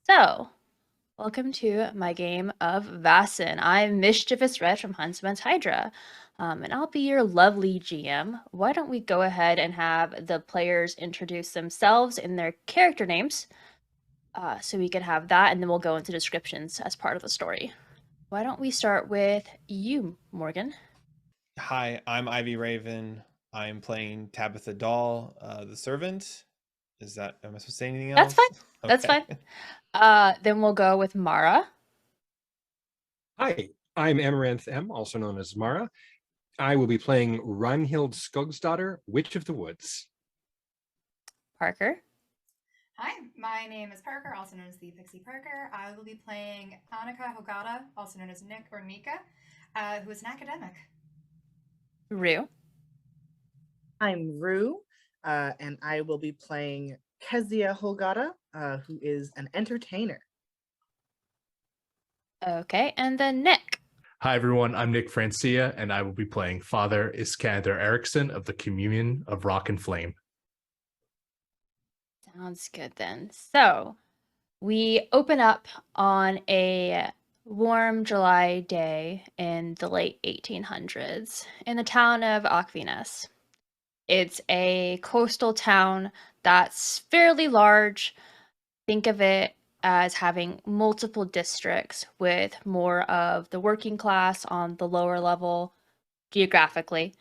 So, welcome to my game of Vaesen. I'm Mischievous Red from Huntsman's Hydra, and I'll be your lovely GM. Why don't we go ahead and have the players introduce themselves and their character names, so we can have that, and then we'll go into descriptions as part of the story. Why don't we start with you, Morgan? Hi, I'm Ivy Raven. I'm playing Tabitha Doll, the servant. Am I supposed to say anything That's fine. else? That's Okay. fine. Then we'll go with Mara, Hi, I'm Amaranth M., also known as Mara. I will be playing Reinhild Skogsdottir, Witch of the Woods. Parker, Hi, my name is Parker, also known as the Pixie Parker. I will be playing Annika Hogata, also known as Nick or Nika, who is an academic. Rue, I'm Rue, and I will be playing Kezia Holgata, who is an entertainer. okay, and then Nick. Hi, everyone. I'm Nick Francia, and I will be playing Father Iskander Erickson of the Communion of Rock and Flame. Sounds good then. So, we open up on a warm July day in the late 1800s in the town of Aquinas. It's a coastal town that's fairly large. Think of it as having multiple districts with more of the working class on the lower level geographically,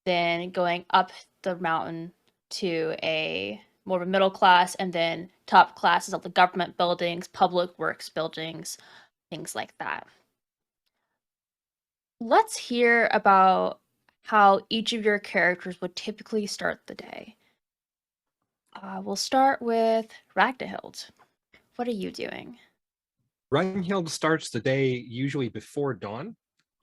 then going up the mountain to a more of a middle class, and then top classes of the government buildings, public works buildings, things like that. Let's hear about how each of your characters would typically start the day. We'll start with Ragnahild. What are you doing? Reinhild starts the day usually before dawn.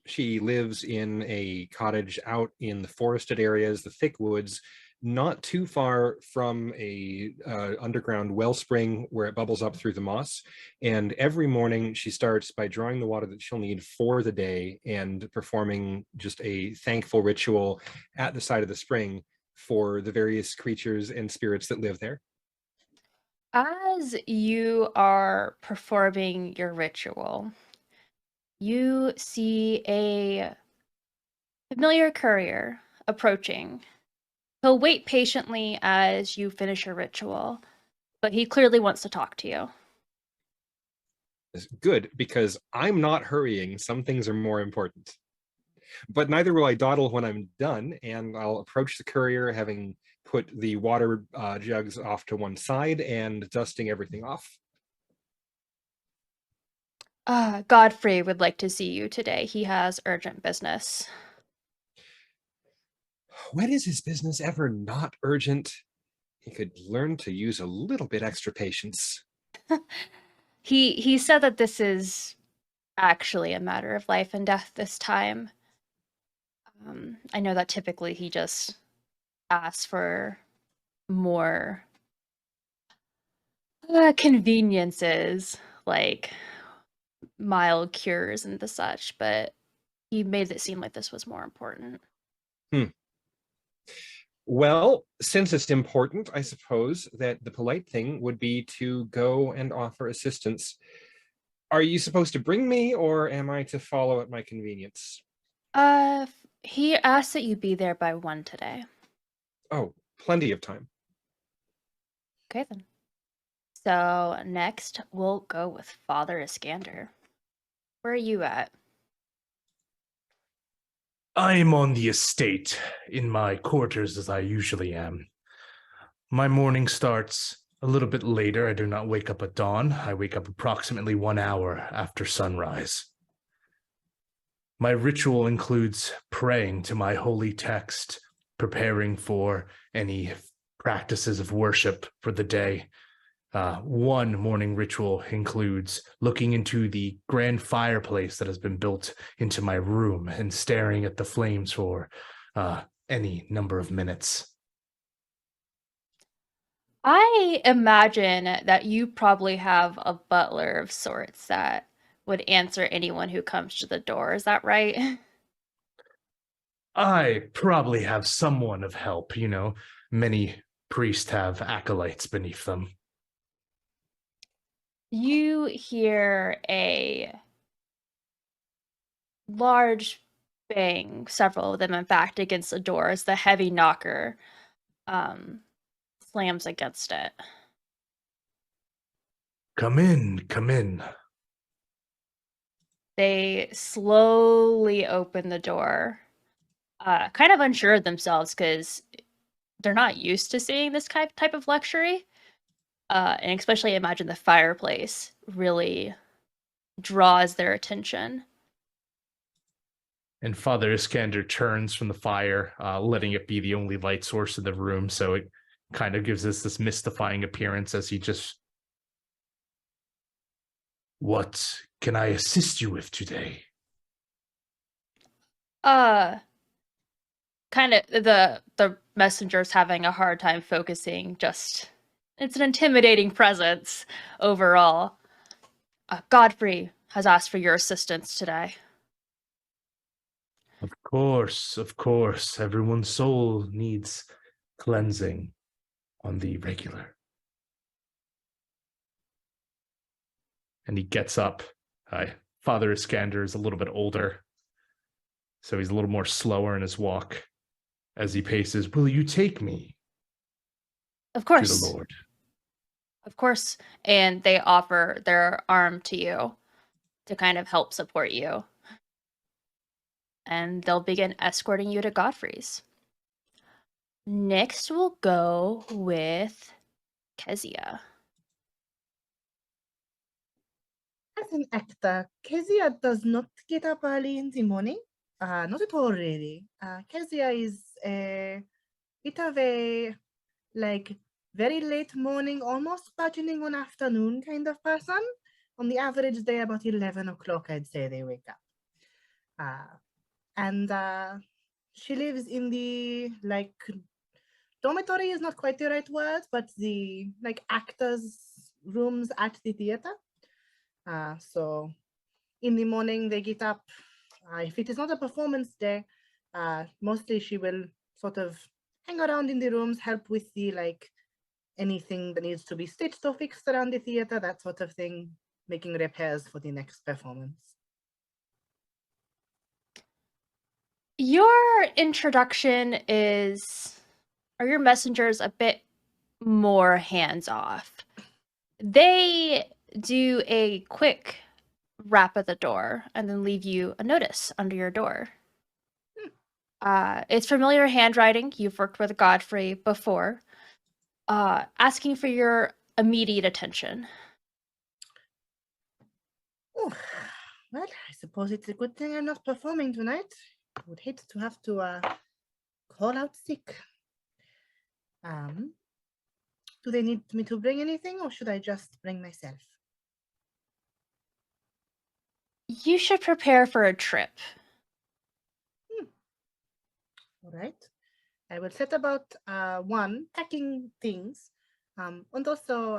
She lives in a cottage out in the forested areas, the thick woods, not too far from a underground wellspring where it bubbles up through the moss. And every morning she starts by drawing the water that she'll need for the day and performing just a thankful ritual at the side of the spring for the various creatures and spirits that live there. As you are performing your ritual, you see a familiar courier approaching. He'll wait patiently as you finish your ritual, but he clearly wants to talk to you. It's good because I'm not hurrying. Some things are more important. But neither will I dawdle when I'm done, and I'll approach the courier having put the water jugs off to one side and dusting everything off. Godfrey would like to see you today. He has urgent business. When is his business ever not urgent? He could learn to use a little bit extra patience. He said that this is actually a matter of life and death this time. I know that typically he just asks for more conveniences, like mild cures and the such, but he made it seem like this was more important. Well, since it's important, I suppose that the polite thing would be to go and offer assistance. Are you supposed to bring me, or am I to follow at my convenience? He asked that you be there by 1 today. Oh, plenty of time. Okay, then. So next, we'll go with Father Iskander. Where are you at? I am on the estate, in my quarters as I usually am. My morning starts a little bit later. I do not wake up at dawn. I wake up approximately 1 hour after sunrise. My ritual includes praying to my holy text, preparing for any practices of worship for the day. One morning ritual includes looking into the grand fireplace that has been built into my room and staring at the flames for any number of minutes. I imagine that you probably have a butler of sorts that would answer anyone who comes to the door. Is that right? I probably have someone of help, many priests have acolytes beneath them. You hear a large bang, several of them, in fact, against the door as the heavy knocker slams against it. Come in, come in. They slowly open the door, kind of unsure of themselves because they're not used to seeing this type of luxury. And especially imagine the fireplace really draws their attention. And Father Iskander turns from the fire, letting it be the only light source in the room, so it kind of gives us this mystifying appearance as he just... What can I assist you with today? Kind of the messenger's having a hard time focusing. Just, it's an intimidating presence overall. Godfrey has asked for your assistance today. Of course, of course. Everyone's soul needs cleansing on the regular. And he gets up. Father Iskander is a little bit older, so he's a little more slower in his walk as he paces. Will you take me Of to course. the Lord? Of course. And they offer their arm to you to kind of help support you. And they'll begin escorting you to Godfrey's. Next, we'll go with Kezia. As an actor, Kezia does not get up early in the morning. Not at all, really. Kezia is a bit of a, like, very late morning, almost burgeoning on afternoon kind of person. On the average day, about 11 o'clock, I'd say they wake up. And she lives in the, like, dormitory is not quite the right word, but the, like, actors' rooms at the theater. So in the morning they get up. If it is not a performance day, mostly she will sort of hang around in the rooms, help with the, like, anything that needs to be stitched or fixed around the theater, that sort of thing, making repairs for the next performance. Your introduction is, or your messenger's a bit more hands-off. They do a quick rap at the door and then leave you a notice under your door. It's familiar handwriting. You've worked with Godfrey before. Asking for your immediate attention. Oh, well, I suppose it's a good thing I'm not performing tonight. I would hate to have to call out sick. Do they need me to bring anything, or should I just bring myself? You should prepare for a trip. All right. I will set about one, packing things, and also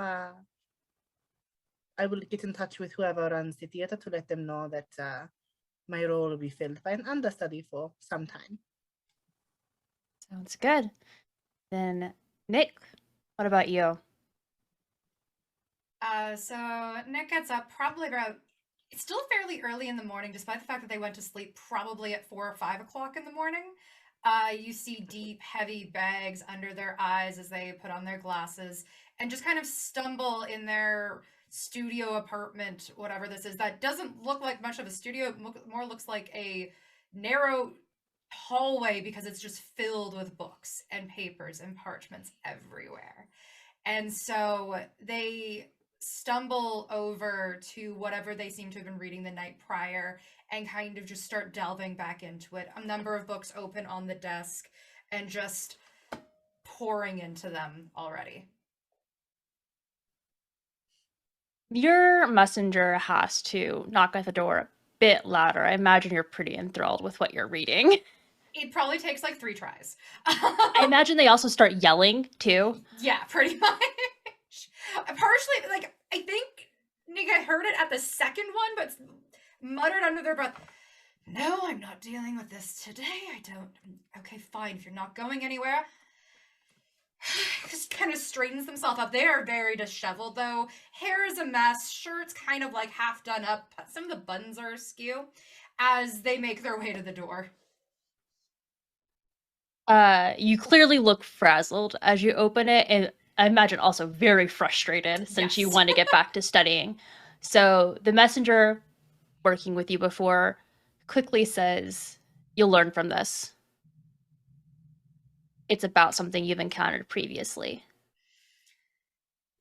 I will get in touch with whoever runs the theater to let them know that my role will be filled by an understudy for some time. Sounds good. Then, Nick, what about you? So Nick gets up probably about, it's still fairly early in the morning, despite the fact that they went to sleep probably at 4 or 5 o'clock in the morning. You see deep, heavy bags under their eyes as they put on their glasses and just kind of stumble in their studio apartment, whatever this is. That doesn't look like much of a studio. It more looks like a narrow hallway because it's just filled with books and papers and parchments everywhere. And so they stumble over to whatever they seem to have been reading the night prior and kind of just start delving back into it. A number of books open on the desk and just pouring into them already. Your messenger has to knock at the door a bit louder. I imagine you're pretty enthralled with what you're reading. It probably takes like 3 tries. I imagine they also start yelling too. Yeah, pretty much. Partially, like, I think Nika heard it at the second one, but muttered under their breath, "No, I'm not dealing with this today. I don't. Okay, fine. If you're not going anywhere, just kind of straightens themselves up. They are very disheveled, though. Hair is a mess. Shirt's kind of like half done up. Some of the buttons are askew as they make their way to the door. You clearly look frazzled as you open it, and I imagine also very frustrated since you Yes. want to get back to studying. So the messenger working with you before quickly says, "You'll learn from this. It's about something you've encountered previously."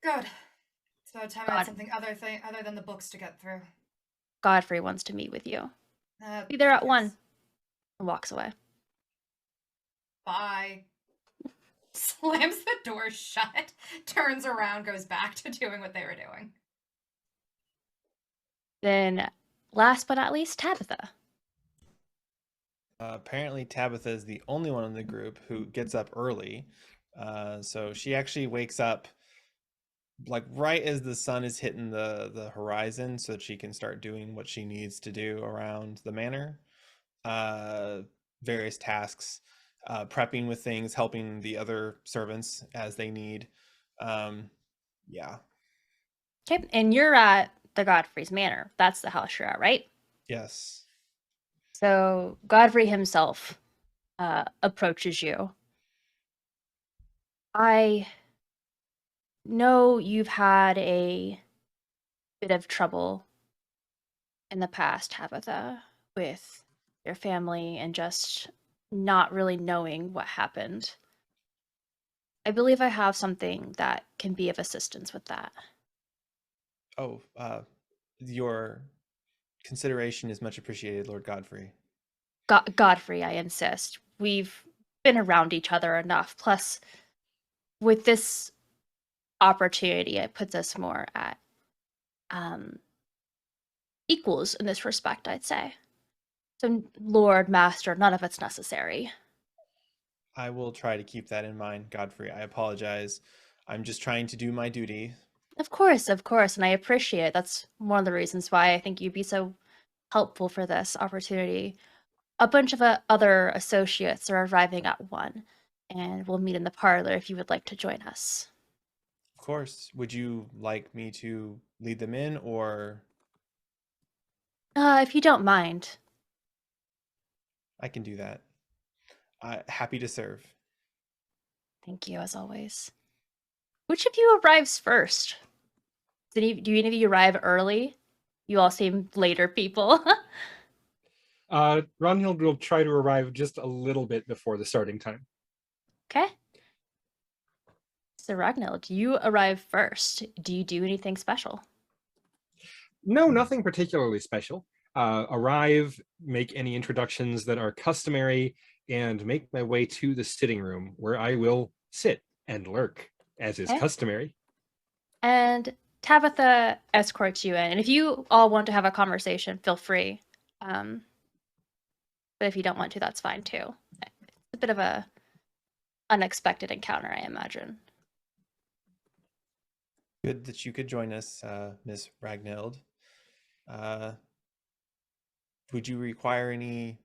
Good. It's about time I had God, something other than the books to get through. Godfrey wants to meet with you. Be there at Yes. 1. And walks away. Bye. Slams the door shut, turns around, goes back to doing what they were doing. Then, last but not least, Tabitha. Apparently, Tabitha is the only one in the group who gets up early. So she actually wakes up like right as the sun is hitting the horizon so that she can start doing what she needs to do around the manor. Various tasks, prepping with things, helping the other servants as they need. Yeah. Okay, and you're at the Godfrey's Manor. That's the house you're at, right? Yes. So Godfrey himself approaches you. I know you've had a bit of trouble in the past, Tabitha, with your family and just not really knowing what happened. I believe I have something that can be of assistance with that. Oh, your consideration is much appreciated, Lord Godfrey. Godfrey, I insist. We've been around each other enough. Plus, with this opportunity, it puts us more at equals in this respect, I'd say. So, Lord, Master, none of it's necessary. I will try to keep that in mind, Godfrey. I apologize. I'm just trying to do my duty. Of course, and I appreciate it. That's one of the reasons why I think you'd be so helpful for this opportunity. A bunch of other associates are arriving at 1, and we'll meet in the parlor if you would like to join us. Of course. Would you like me to lead them in, or If you don't mind. I can do that? Happy to serve. Thank you, as always. Which of you arrives first? Do any of you arrive early? You all seem later people. Ronhild will try to arrive just a little bit before the starting time. Okay. So Ragnhild, you arrive first. Do you do anything special? No, nothing particularly special. Arrive, make any introductions that are customary, and make my way to the sitting room where I will sit and lurk, as is Okay. customary. And Tabitha escorts you in. And if you all want to have a conversation, feel free. But if you don't want to, that's fine too. It's a bit of a unexpected encounter, I imagine. Good that you could join us, Miss Ragnhild. Would you require any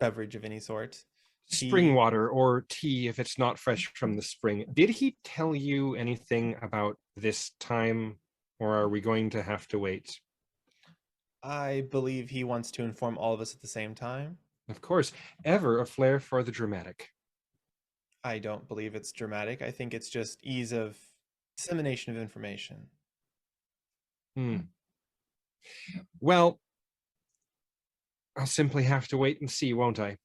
beverage of any sort? Spring Tea? water or tea if it's not fresh from the spring. Did he tell you anything about this time, or are we going to have to wait? I believe he wants to inform all of us at the same time. Of course, ever a flair for the dramatic. I don't believe it's dramatic. I think it's just ease of dissemination of information. Well, I'll simply have to wait and see, won't I?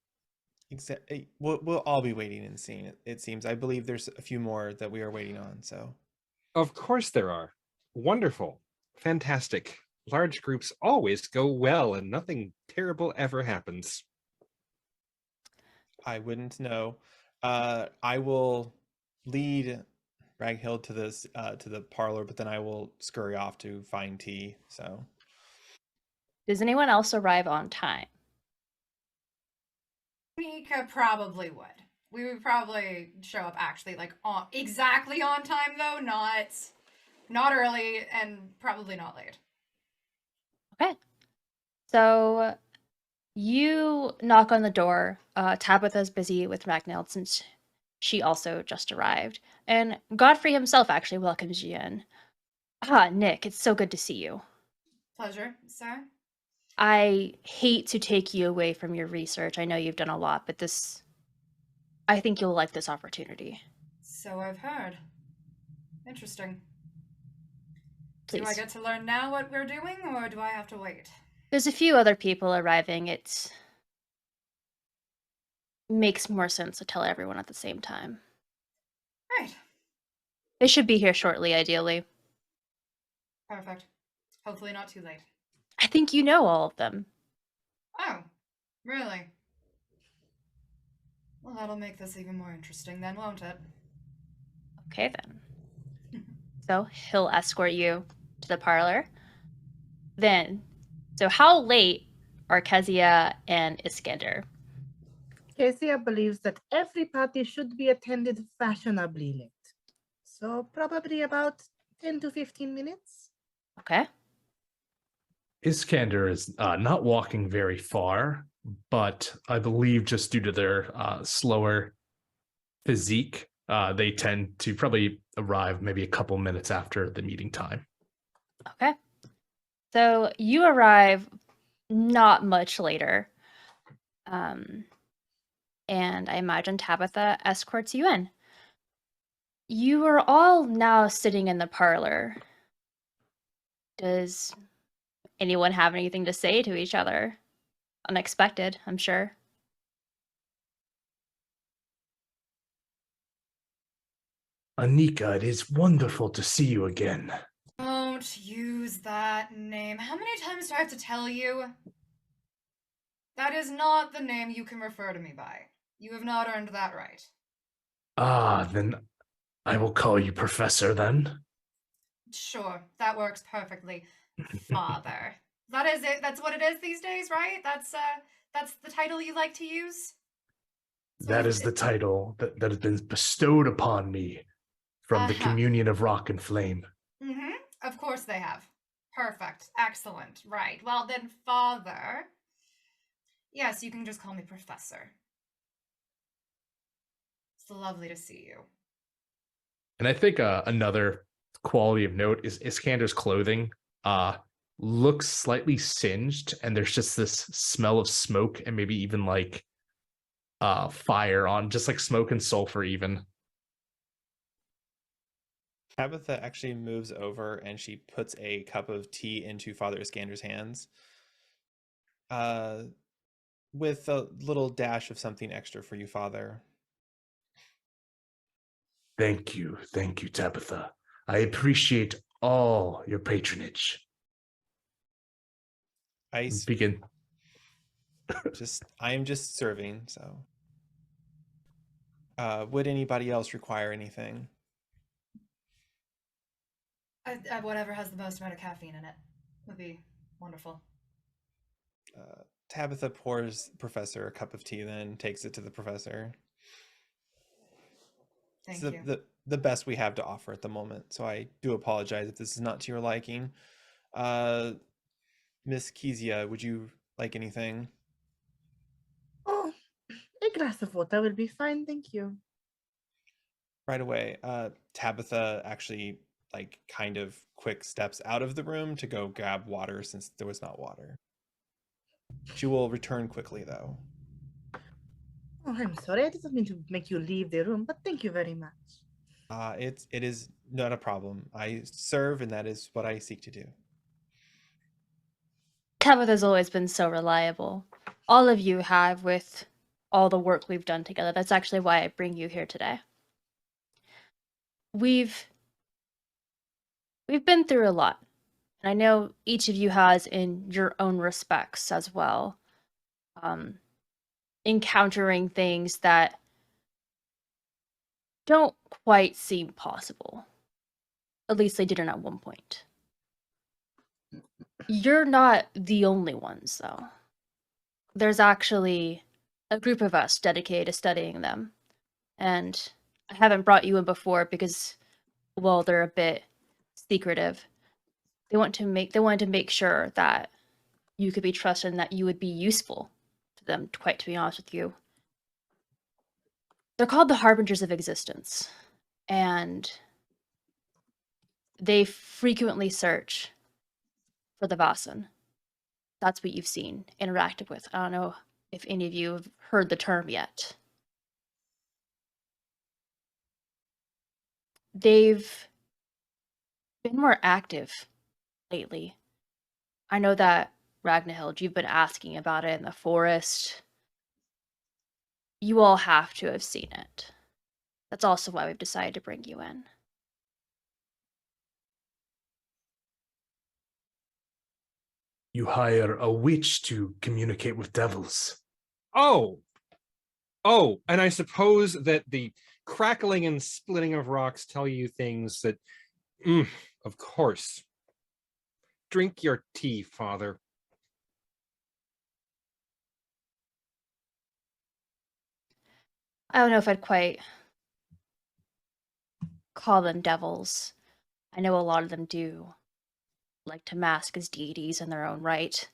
Exactly. We'll all be waiting and seeing it. It seems. I believe there's a few more that we are waiting on. So, Of course there are. Wonderful. Fantastic. Large groups always go well and nothing terrible ever happens. I wouldn't know. I will lead Raghild to this to the parlor, but then I will scurry off to find tea. So, Does anyone else arrive on time? Mika probably would. We would probably show up actually like exactly on time though, not early and probably not late. Okay. So you knock on the door. Tabitha's busy with Ragnhild since She also just arrived. And Godfrey himself actually welcomes you in. Ah, Nick, it's so good to see you. Pleasure, sir. I hate to take you away from your research. I know you've done a lot, but I think you'll like this opportunity. So I've heard. Interesting. Please. Do I get to learn now what we're doing, or do I have to wait? There's a few other people arriving. It makes more sense to tell everyone at the same time. Right. They should be here shortly, ideally. Perfect. Hopefully not too late. I think you know all of them. Oh, really? Well, that'll make this even more interesting then, won't it? Okay, then. So he'll escort you to the parlor. Then, so how late are Kezia and Iskander? Kezia believes that every party should be attended fashionably late. So probably about 10 to 15 minutes. Okay. Iskander is not walking very far, but I believe just due to their slower physique, they tend to probably arrive maybe a couple minutes after the meeting time. Okay. So you arrive not much later. And I imagine Tabitha escorts you in. You are all now sitting in the parlor. Does anyone have anything to say to each other? Unexpected, I'm sure. Anika, it is wonderful to see you again. Don't use that name. How many times do I have to tell you? That is not the name you can refer to me by. You have not earned that right. Ah, then I will call you Professor then. Sure, that works perfectly. Father. That is it. That's what it is these days, right? That's the title you like to use? That is the title that has been bestowed upon me from the Communion of Rock and Flame. Mm-hmm. Of course they have. Perfect. Excellent. Right. Well then, Father. Yes, you can just call me Professor. It's lovely to see you. And I think another quality of note is Iskander's clothing looks slightly singed, and there's just this smell of smoke and maybe even like fire on, just like smoke and sulfur even. Tabitha actually moves over and she puts a cup of tea into Father Iskander's hands, with a little dash of something extra for you, Father. Thank you, Tabitha. I appreciate all your patronage. I Begin. I am just serving, so. Would anybody else require anything? Whatever has the most amount of caffeine in it would be wonderful. Tabitha pours Professor a cup of tea, then takes it to the professor. Thank It's you. the best we have to offer at the moment, so I do apologize if this is not to your liking. Miss Kezia, would you like anything? Oh, a glass of water will be fine, thank you. Right away. Tabitha actually like kind of quick steps out of the room to go grab water since there was not water. She will return quickly though. Oh, I'm sorry, I didn't mean to make you leave the room, but thank you very much. It is not a problem. I serve, and that is what I seek to do. Tabitha's always been so reliable. All of you have with all the work we've done together. That's actually why I bring you here today. We've been through a lot. And I know each of you has in your own respects as well. Encountering things that don't quite seem possible. At least they didn't at one point. You're not the only ones, though. There's actually a group of us dedicated to studying them. And I haven't brought you in before because, well, they're a bit secretive. They wanted to make sure that you could be trusted and that you would be useful to them, quite to be honest with you. They're called the Harbingers of Existence, and they frequently search for the Vaesen. That's what you've seen, interacted with. I don't know if any of you have heard the term yet. They've been more active lately. I know that, Ragnhild, you've been asking about it in the forest. You all have to have seen it. That's also why we've decided to bring you in. You hire a witch to communicate with devils. Oh, and I suppose that the crackling and splitting of rocks tell you things that, of course. Drink your tea, father. I don't know if I'd quite call them devils. I know a lot of them do like to mask as deities in their own right,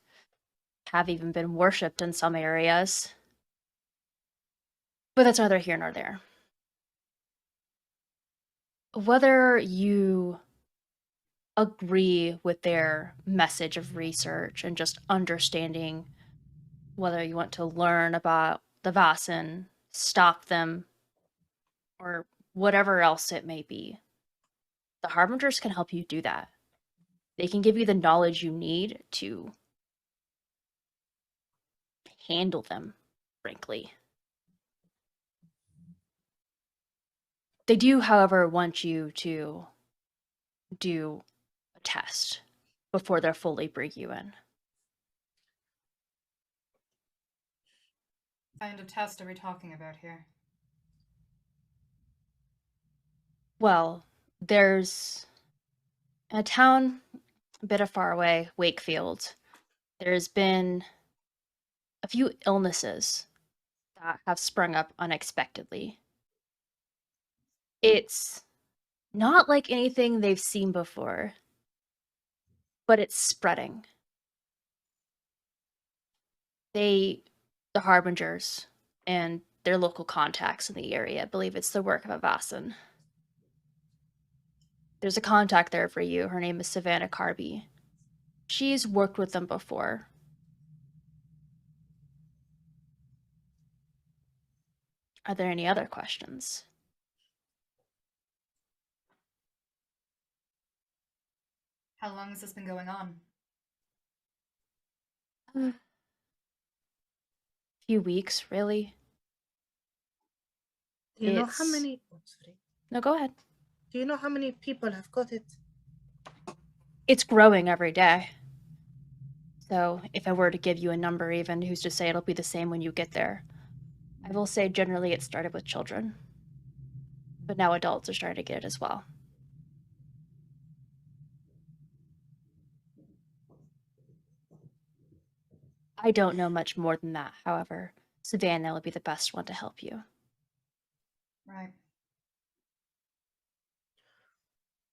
have even been worshipped in some areas. But that's neither here nor there. Whether you agree with their message of research and just understanding whether you want to learn about the Vaesen, stop them, or whatever else it may be, the Harbingers can help you do that. They can give you the knowledge you need to handle them, frankly. They do, however, want you to do a test before they'll fully bring you in. What kind of test are we talking about here? Well, there's a town a bit far away, Wakefield. There's been a few illnesses that have sprung up unexpectedly. It's not like anything they've seen before, but it's spreading. The Harbingers and their local contacts in the area believe it's the work of a Vaesen. There's a contact there for you. Her name is Savannah Carby. She's worked with them before. Are there any other questions? How long has this been going on? A few weeks, really. Do you know how many? Oh, sorry. No, go ahead. Do you know how many people have got it? It's growing every day. So if I were to give you a number even, who's to say it'll be the same when you get there? I will say generally it started with children. But now adults are starting to get it as well. I don't know much more than that, however. Savannah will be the best one to help you. Right.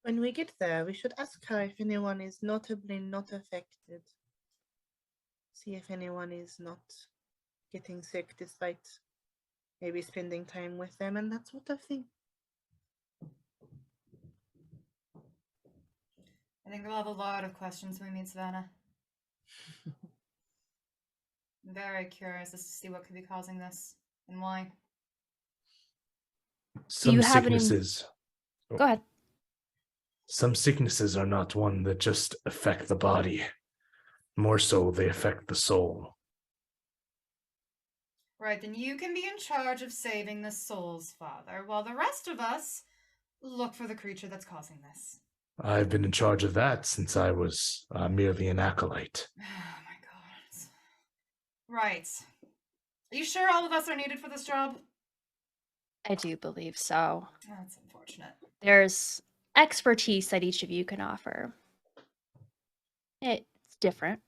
When we get there, we should ask her if anyone is notably not affected. See if anyone is not getting sick despite maybe spending time with them and that sort of thing. I think we'll have a lot of questions when we meet Savannah. I'm very curious as to see what could be causing this and why. Some you have any- sicknesses. Go ahead. Some sicknesses are not one that just affect the body. More so, they affect the soul. Right, then you can be in charge of saving the souls, Father, while the rest of us look for the creature that's causing this. I've been in charge of that since I was merely an acolyte. Oh my god. Right. Are you sure all of us are needed for this job? I do believe so. That's unfortunate. There's expertise that each of you can offer. It's different,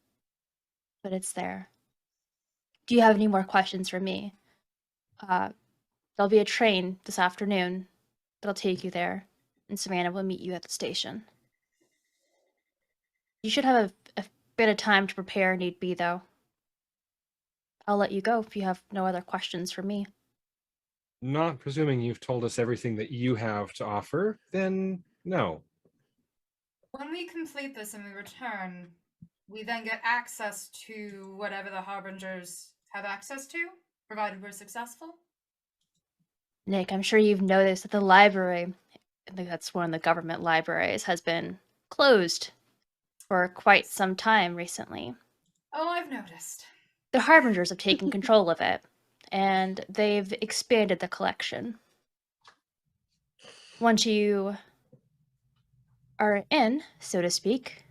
but it's there. Do you have any more questions for me? There'll be a train this afternoon that'll take you there, and Savannah will meet you at the station. You should have a bit of time to prepare, need be, though. I'll let you go if you have no other questions for me. Not presuming you've told us everything that you have to offer, then no. When we complete this and we return, we then get access to whatever the Harbingers have access to, provided we're successful. Nick, I'm sure you've noticed that the library, I think that's one of the government libraries, has been closed for quite some time recently. Oh, I've noticed. The Harbingers have taken control of it, and they've expanded the collection. Once you are in, so to speak,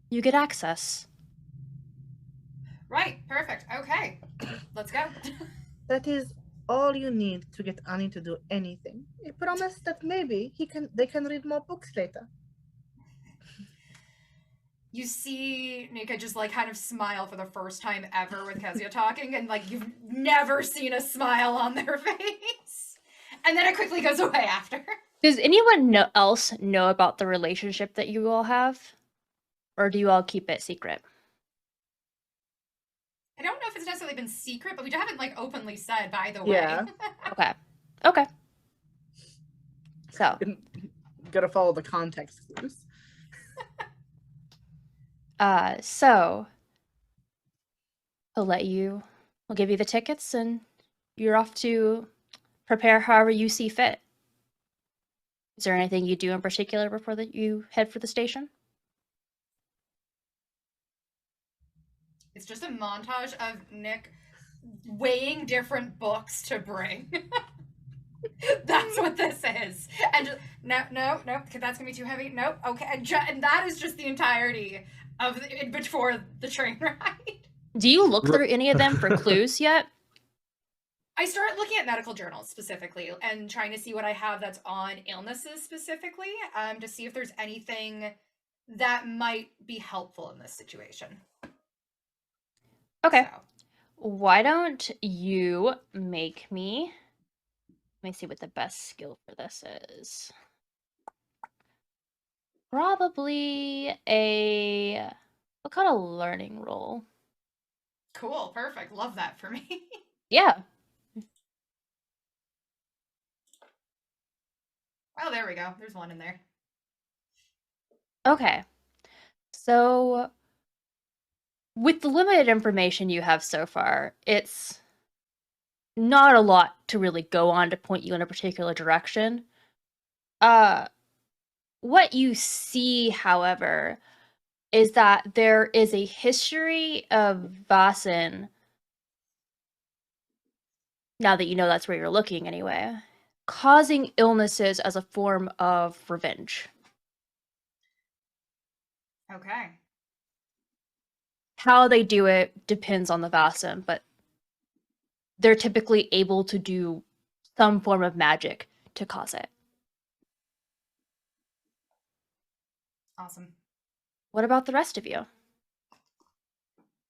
you get access. Right, perfect. Okay, let's go. That is all you need to get Annie to do anything. I promise that maybe they can read more books later. You see Nika just like kind of smile for the first time ever with Kezia talking, and like you've never seen a smile on their face. And then it quickly goes away after. Does anyone else know about the relationship that you all have? Or do you all keep it secret? I don't know if it's necessarily been secret, but we haven't like openly said, by the way. Yeah. Okay. So, Gotta follow the context clues. so we'll give you the tickets and you're off to prepare however you see fit. Is there anything you do in particular before you head for the station? It's just a montage of Nick weighing different books to bring. That's what this is. And just, no, that's gonna be too heavy. Nope. Okay, and that is just the entirety of before the train ride. Do you look through any of them for clues yet? I start looking at medical journals specifically and trying to see what I have that's on illnesses specifically, to see if there's anything that might be helpful in this situation. Okay. So. Why don't you make me... Let me see what the best skill for this is. Probably a... What kind of learning roll? Cool, perfect. Love that for me. Yeah. Oh, there we go. There's one in there. Okay. So, with the limited information you have so far, it's not a lot to really go on to point you in a particular direction. What you see, however, is that there is a history of Vaesen, now that you know that's where you're looking anyway, causing illnesses as a form of revenge. Okay. How they do it depends on the Vaesen, but they're typically able to do some form of magic to cause it. Awesome. What about the rest of you?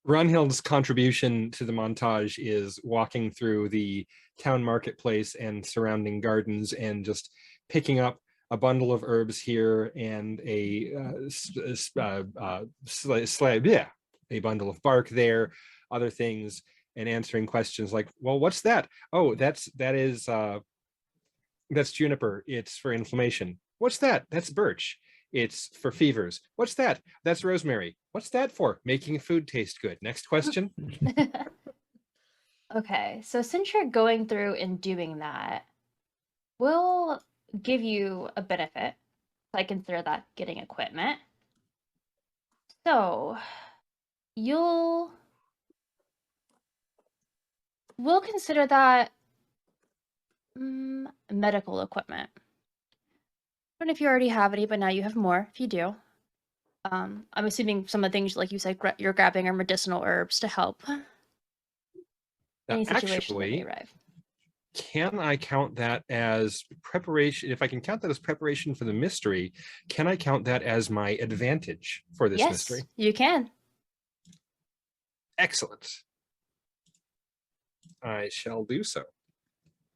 Runhild's contribution to the montage is walking through the town marketplace and surrounding gardens and just picking up a bundle of herbs here and a bundle of bark there, other things, and answering questions like, well, what's that? Oh, that's juniper. It's for inflammation. What's that? That's birch. It's for fevers. What's that? That's rosemary. What's that for? Making food taste good. Next question. Okay, so since you're going through and doing that, we'll give you a benefit. I consider that getting equipment. So we'll consider that medical equipment. I don't know if you already have any, but now you have more if you do. I'm assuming some of the things, like you said, you're grabbing are medicinal herbs to help any situation that may arrive. Can I count that as preparation? If I can count that as preparation for the mystery, can I count that as my advantage for this mystery? Yes, you can. Excellent. I shall do so.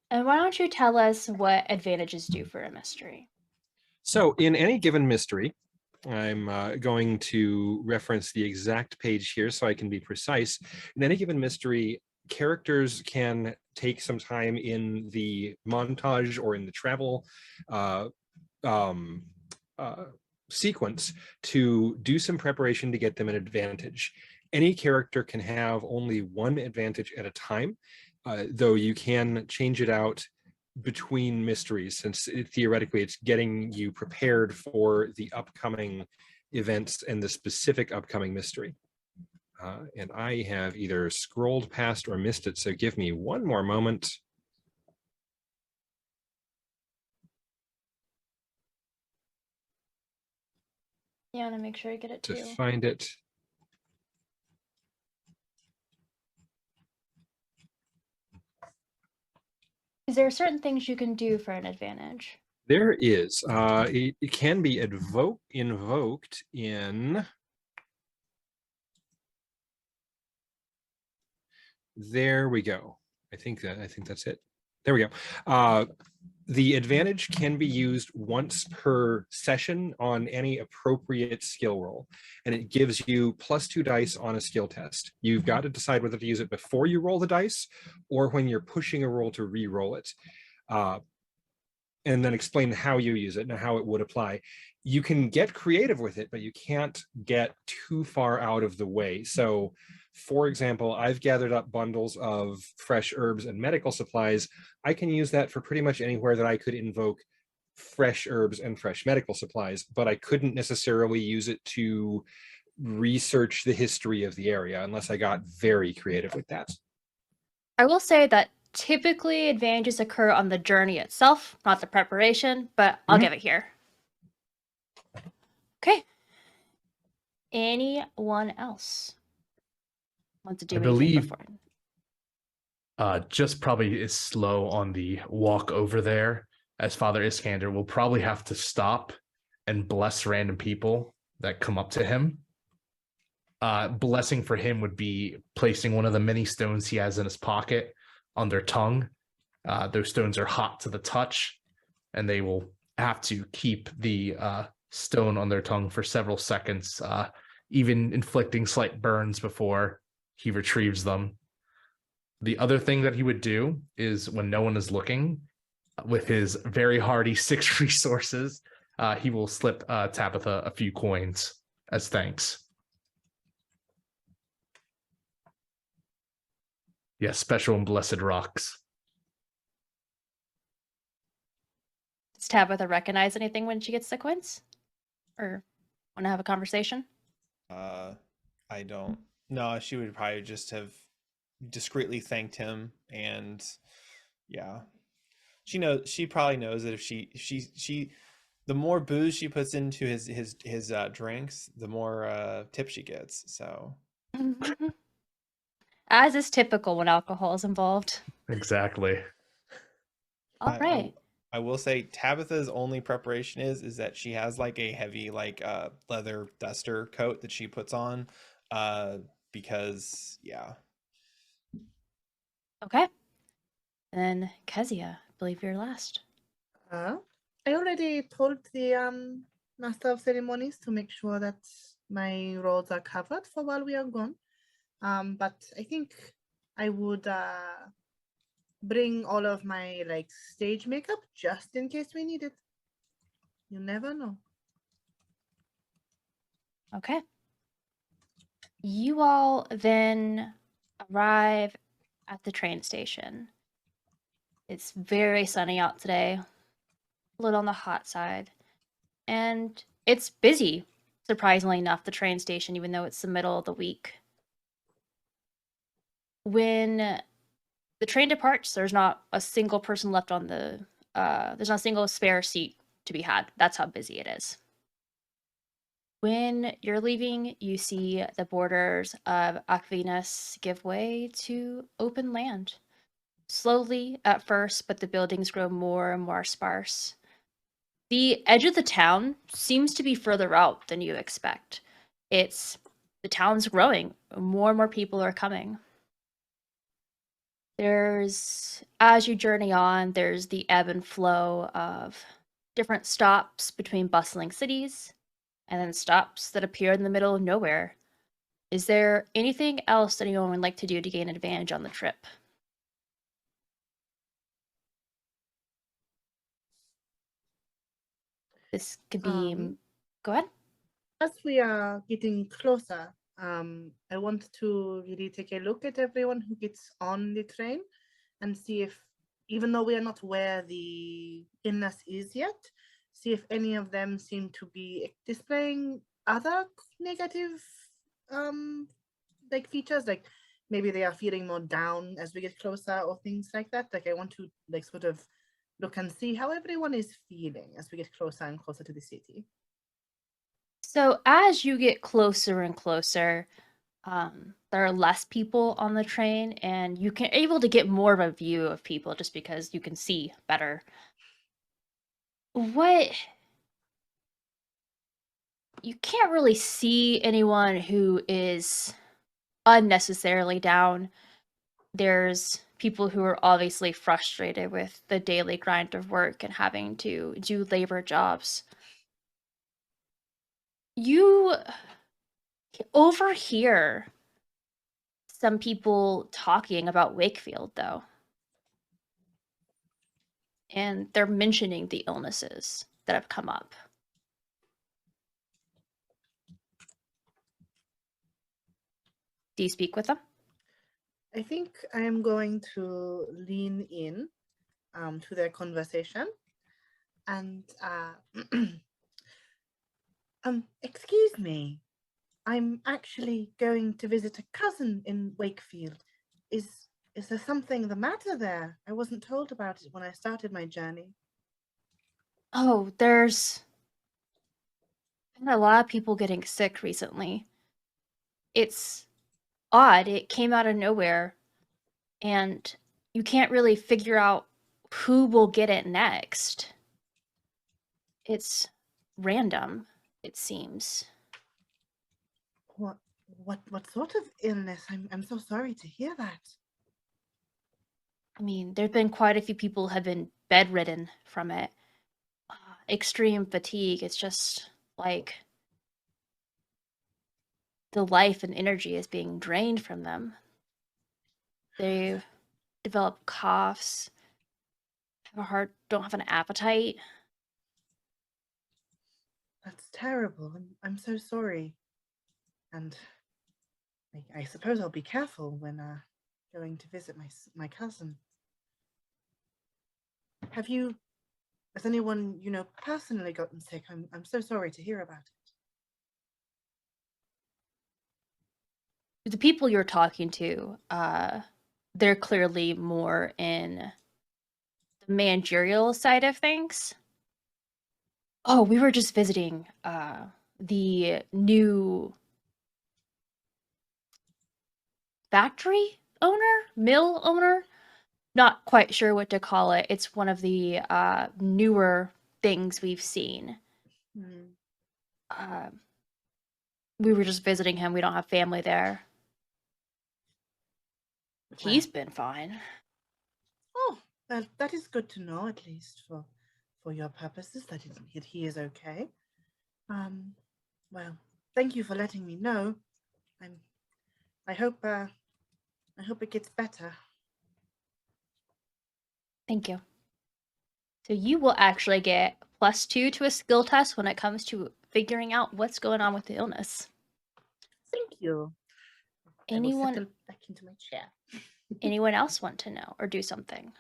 And why don't you tell us what advantages do for a mystery? So in any given mystery, I'm going to reference the exact page here so I can be precise. In any given mystery, characters can take some time in the montage or in the travel sequence to do some preparation to get them an advantage. Any character can have only one advantage at a time, though you can change it out between mysteries, since theoretically it's getting you prepared for the upcoming events and the specific upcoming mystery. And I have either scrolled past or missed it, so give me one more moment. You want to make sure you get it To too. find it. Is there certain things you can do for an advantage? There is. It can be invoked in. There we go. I think that's it. There we go. The advantage can be used once per session on any appropriate skill roll, and it gives you +2 dice on a skill test. You've got to decide whether to use it before you roll the dice or when you're pushing a roll to re-roll it. And then explain how you use it and how it would apply. You can get creative with it, but you can't get too far out of the way. So, for example, I've gathered up bundles of fresh herbs and medical supplies. I can use that for pretty much anywhere that I could invoke fresh herbs and fresh medical supplies, but I couldn't necessarily use it to research the history of the area unless I got very creative with that. I will say that typically advantages occur on the journey itself, not the preparation, but I'll give it here. Okay. Anyone else want to do I anything believe before? just probably is slow on the walk over there, as Father Iskander will probably have to stop and bless random people that come up to him. Blessing for him would be placing one of the many stones he has in his pocket on their tongue. Those stones are hot to the touch, and they will have to keep the stone on their tongue for several seconds, even inflicting slight burns before he retrieves them. The other thing that he would do is, when no one is looking, with his very hardy 6 resources, he will slip Tabitha a few coins as thanks. Yes, special and blessed rocks. Does Tabitha recognize anything when she gets the coins? Or want to have a conversation? I don't. No, she would probably just have discreetly thanked him, and yeah, she probably knows that if she the more booze she puts into his drinks, the more tips she gets. So as is typical when alcohol is involved. Exactly. All right. I will say Tabitha's only preparation is that she has like a heavy leather duster coat that she puts on, because yeah. Okay. Then Kezia, I believe you're last. I already told the master of ceremonies to make sure that my roles are covered for while we are gone. But I think I would bring all of my stage makeup just in case we need it. You never know. Okay. You all then arrive at the train station. It's very sunny out today, a little on the hot side, and it's busy, surprisingly enough, the train station, even though it's the middle of the week. When the train departs, there's not a single person left on the, there's not a single spare seat to be had. That's how busy it is. When you're leaving, you see the borders of Akvinas give way to open land. Slowly at first, but the buildings grow more and more sparse. The edge of the town seems to be further out than you expect. The town's growing. More and more people are coming. As you journey on, there's the ebb and flow of different stops between bustling cities, and then stops that appear in the middle of nowhere. Is there anything else that anyone would like to do to gain advantage on the trip? This could be. Um, Go ahead. As we are getting closer, I want to really take a look at everyone who gets on the train and see if, even though we are not where the illness is yet, see if any of them seem to be displaying other negative like features, like maybe they are feeling more down as we get closer or things like that. Like I want to like sort of look and see how everyone is feeling as we get closer and closer to the city. So as you get closer and closer, there are less people on the train, and you can able to get more of a view of people just because you can see better. What you can't really see anyone who is unnecessarily down. There's people who are obviously frustrated with the daily grind of work and having to do labor jobs. You overhear some people talking about Wakefield, though. And they're mentioning the illnesses that have come up. Do you speak with them? I think I am going to lean in to their conversation and excuse me, I'm actually going to visit a cousin in Wakefield. Is there something the matter there? I wasn't told about it when I started my journey. Oh, there's been a lot of people getting sick recently. It's odd. It came out of nowhere, and you can't really figure out who will get it next. It's random, it seems. What sort of illness? I'm so sorry to hear that. I mean, there've been quite a few people have been bedridden from it. Extreme fatigue. It's just like the life and energy is being drained from them. They develop coughs, don't have an appetite. That's terrible. I'm so sorry. And I suppose I'll be careful when going to visit my cousin. Has anyone you know personally gotten sick? I'm so sorry to hear about it. The people you're talking to, they're clearly more in the managerial side of things. Oh, we were just visiting the new factory owner, mill owner. Not quite sure what to call it. It's one of the newer things we've seen. We were just visiting him. We don't have family there. He's been fine. Oh, that is good to know, at least for your purposes, that he is okay. Well, thank you for letting me know. I hope it gets better. Thank you. So you will actually get +2 to a skill test when it comes to figuring out what's going on with the illness. Thank you. I will Anyone settle back into my chair. anyone else want to know or do something?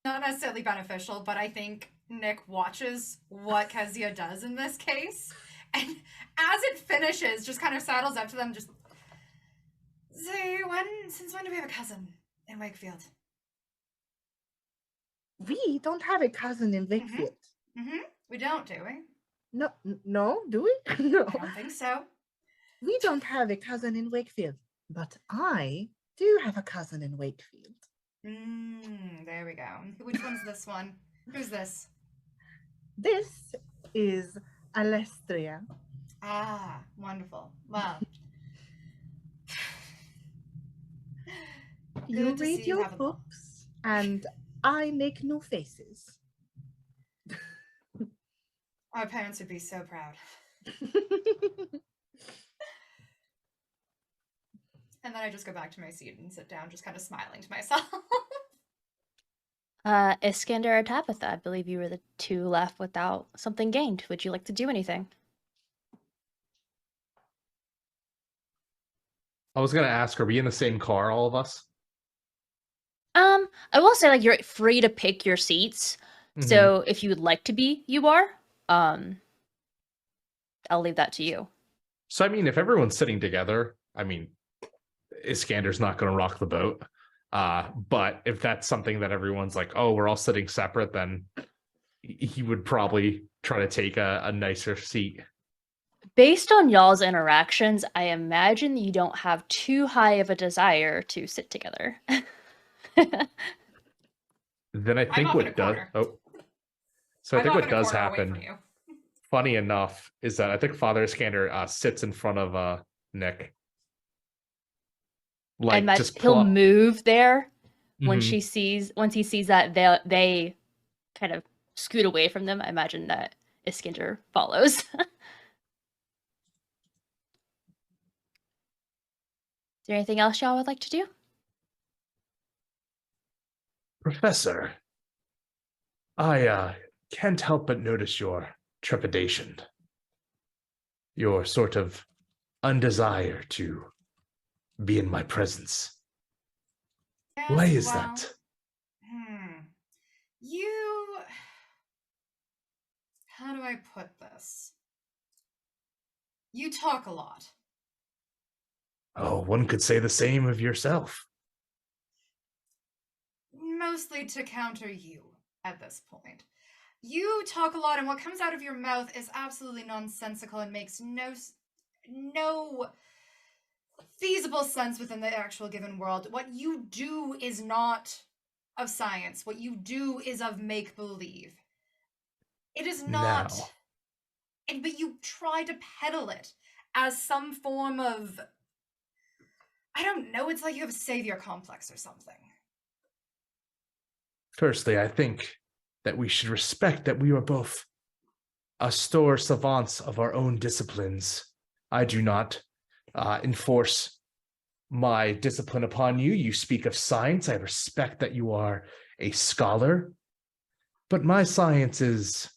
Not necessarily beneficial, but I think Nick watches what Kezia does in this case, and as it finishes, just kind of saddles up to them, just say, since when do we have a cousin in Wakefield? We don't have a cousin in Wakefield. We don't, do we? No, do we? No. I don't think so. We don't have a cousin in Wakefield, but I do have a cousin in Wakefield. There we go. Which one's this one? Who's this? This is Alestria. Ah, wonderful. Well, you read your books, and I make new faces. Our parents would be so proud. And then I just go back to my seat and sit down, just kind of smiling to myself. Iskander or Tabitha, I believe you were the two left without something gained. Would you like to do anything? I was gonna ask, are we in the same car, all of us? I will say, like, you're free to pick your seats. Mhm. So if you would like to be, you are. I'll leave that to you. So I mean, if everyone's sitting together, I mean, Iskander's not gonna rock the boat. But if that's something that everyone's like, oh, we're all sitting separate, then he would probably try to take a nicer seat. Based on y'all's interactions, I imagine you don't have too high of a desire to sit together. Then I I'm think off in a what does corner. so I I'm think off what in a does corner away from happen, you. funny enough, is that I think Father Iskander sits in front of Nick. I Like imagine just he'll plop. move there when Mhm. once he sees that they kind of scoot away from them. I imagine that Iskander follows. Is there anything else y'all would like to do? Professor, I can't help but notice your trepidation, your sort of undesire to be in my presence. Why Yes, is well, that? You. How do I put this? You talk a lot. Oh, one could say the same of yourself. Mostly to counter you at this point. You talk a lot, and what comes out of your mouth is absolutely nonsensical and makes no feasible sense within the actual given world. What you do is not of science. What you do is of make-believe. It is not... Now, But you try to peddle it as some form of... I don't know, it's like you have a savior complex or something. firstly, I think that we should respect that we are both Astor savants of our own disciplines. I do not enforce my discipline upon you. You speak of science. I respect that you are a scholar, but my science is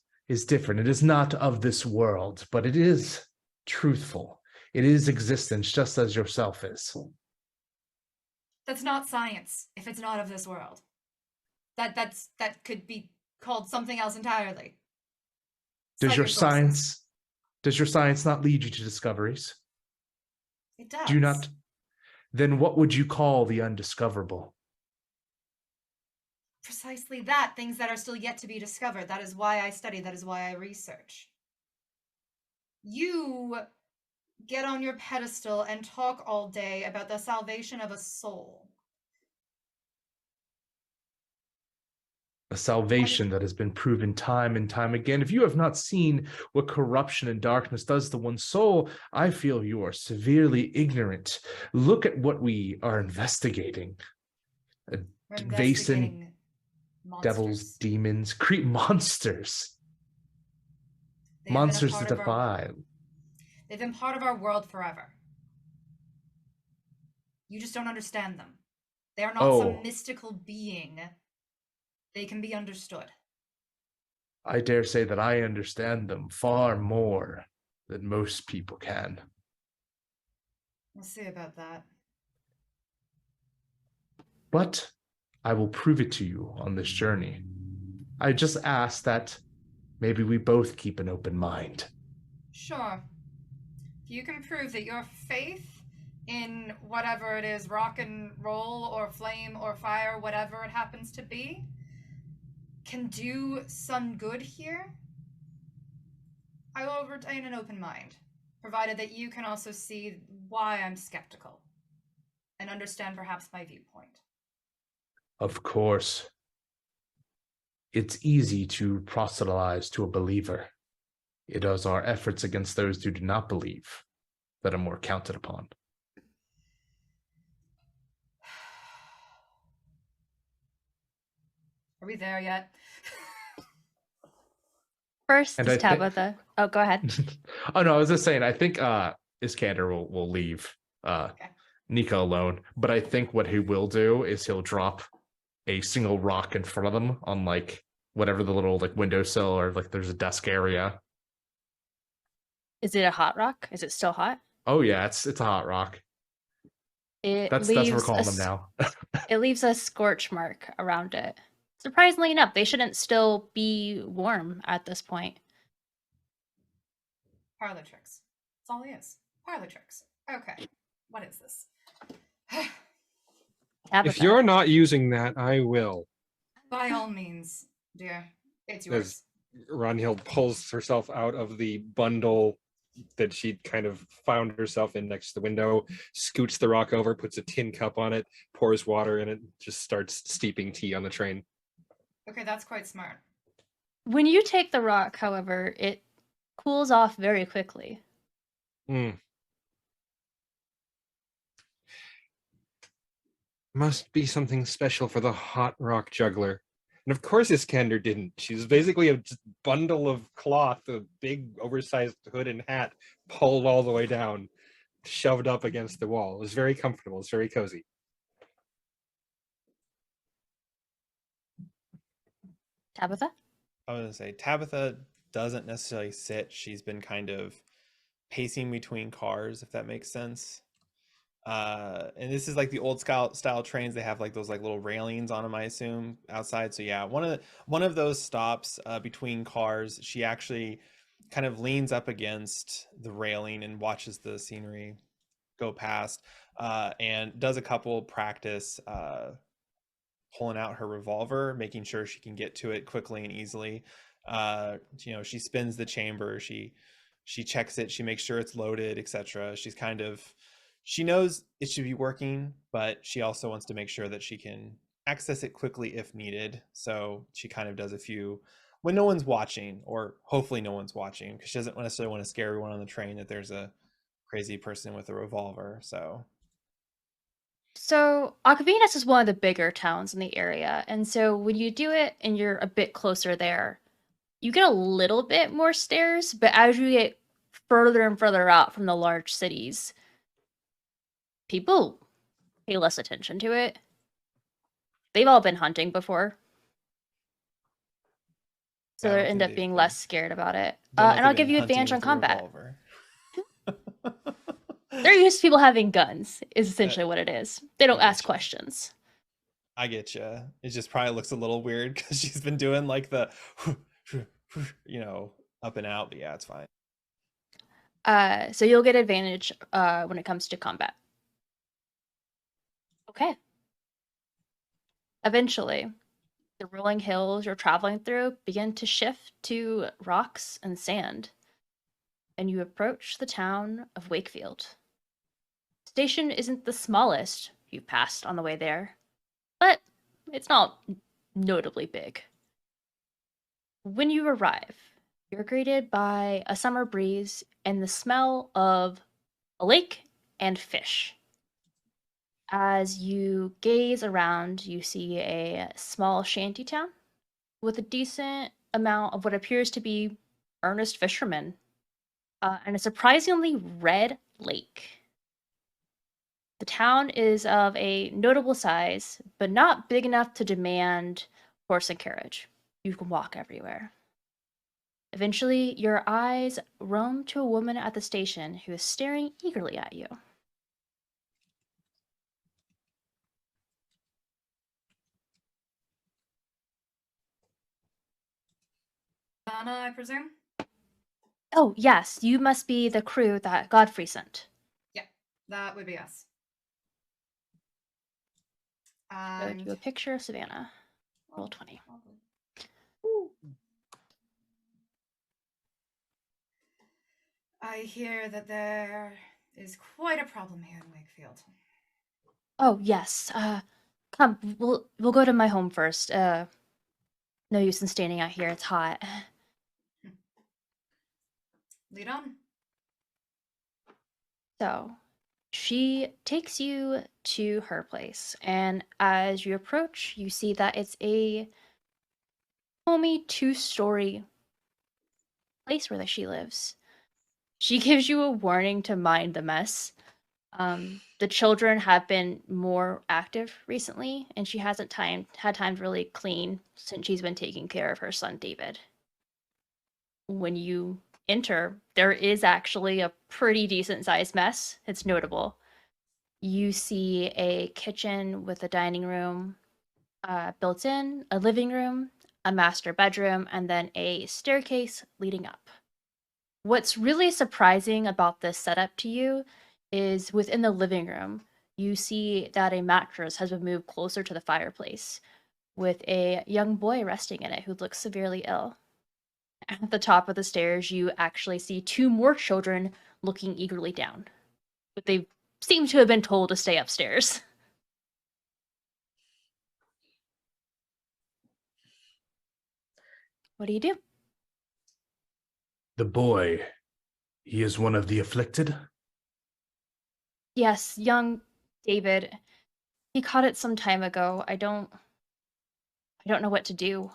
different. It is not of this world, but it is truthful. It is existence, just as yourself is. That's not science if it's not of this world. That could be called something else entirely. Does Cite your sources. science not lead you to discoveries? It does. Do you not? Then what would you call the undiscoverable? Precisely that, things that are still yet to be discovered. That is why I study, that is why I research. You get on your pedestal and talk all day about the salvation of a soul. A salvation that has been proven time and time again. If you have not seen what corruption and darkness does to one's soul, I feel you are severely ignorant. Look at what we are investigating. We're Vaesen, investigating monsters. devils, demons, creep monsters. They have been a Monsters part to of our- defy. They've been part of our world forever. You just don't understand them. They are not some mystical being. They can be understood. I dare say that I understand them far more than most people can. We'll see about that. But I will prove it to you on this journey. I just ask that maybe we both keep an open mind. Sure. If you can prove that your faith in whatever it is, rock and roll or flame or fire, whatever it happens to be, can do some good here, I will retain an open mind, provided that you can also see why I'm skeptical and understand perhaps my viewpoint. Of course. It's easy to proselytize to a believer. It is our efforts against those who do not believe that are more counted upon. Are we there yet? First And is I think- Tabitha. Oh, go ahead. Oh no, I was just saying, I think Iskander will leave Nika alone, but I think what he will do is he'll drop a single rock in front of them on like whatever the little like windowsill or like there's a desk area. Is it a hot rock? Is it still hot? Oh yeah, it's a hot rock. It That's what we're leaves calling them now. it leaves a scorch mark around it. Surprisingly enough, they shouldn't still be warm at this point. Parlor tricks. That's all he is. Parlor tricks. Okay. What is this? If Tabitha. you're not using that, I will. By all means, dear. It's As yours. Ronhild pulls herself out of the bundle that she'd kind of found herself in next to the window, scoots the rock over, puts a tin cup on it, pours water in it, just starts steeping tea on the train. Okay, that's quite smart. When you take the rock, however, it cools off very quickly. Must be something special for the hot rock juggler. And of course Iskander didn't. She's basically a just bundle of cloth, a big oversized hood and hat, pulled all the way down, shoved up against the wall. It was very comfortable. It's very cozy. Tabitha? I was gonna say Tabitha doesn't necessarily sit. She's been kind of pacing between cars, if that makes sense. And this is like the old style trains. They have like those like little railings on them, I assume, outside. So yeah, one of those stops between cars. She actually kind of leans up against the railing and watches the scenery go past, and does a couple practice pulling out her revolver, making sure she can get to it quickly and easily. She spins the chamber, she checks it, she makes sure it's loaded, etc. She knows it should be working, but she also wants to make sure that she can access it quickly if needed. So she kind of does a few when no one's watching, or hopefully no one's watching, because she doesn't necessarily want to scare everyone on the train that there's a crazy person with a revolver. So, Aquinas is one of the bigger towns in the area, and so when you do it and you're a bit closer there, you get a little bit more stares, but as you get further and further out from the large cities, people pay less attention to it. They've all been hunting before. So Yeah, I they don't end think up being they've less scared about it. don't know if And they've I'll give been you hunting advantage on with a combat. revolver. They're used to people having guns, is essentially what it is. They don't ask gotcha. questions. I get you. It just probably looks a little weird because she's been doing like the, up and out. But yeah, it's fine. So you'll get advantage when it comes to combat. Okay. Eventually, the rolling hills you're traveling through begin to shift to rocks and sand, and you approach the town of Wakefield. The station isn't the smallest you passed on the way there, but it's not notably big. When you arrive, you're greeted by a summer breeze and the smell of a lake and fish. As you gaze around, you see a small shanty town with a decent amount of what appears to be earnest fishermen, and a surprisingly red lake. The town is of a notable size, but not big enough to demand horse and carriage. You can walk everywhere. Eventually, your eyes roam to a woman at the station who is staring eagerly at you. Donna, I presume? Oh, yes, you must be the crew that Godfrey sent. Yeah, that would be us. Go And to a picture of Savannah. Roll 20. I hear that there is quite a problem here in Wakefield. Oh, yes. Come, we'll go to my home first. No use in standing out here. It's hot. Lead on. So, she takes you to her place, and as you approach, you see that it's a homey 2-story place where she lives. She gives you a warning to mind the mess, The children have been more active recently, and she hasn't had time to really clean since she's been taking care of her son David. When you enter, there is actually a pretty decent sized mess. It's notable. You see a kitchen with a dining room built in, a living room, a master bedroom, and then a staircase leading up. What's really surprising about this setup to you is within the living room, you see that a mattress has been moved closer to the fireplace, with a young boy resting in it who looks severely ill. At the top of the stairs, you actually see two more children looking eagerly down, but they seem to have been told to stay upstairs. What do you do? The boy, he is one of the afflicted? Yes, young David. He caught it some time ago. I don't know what to do.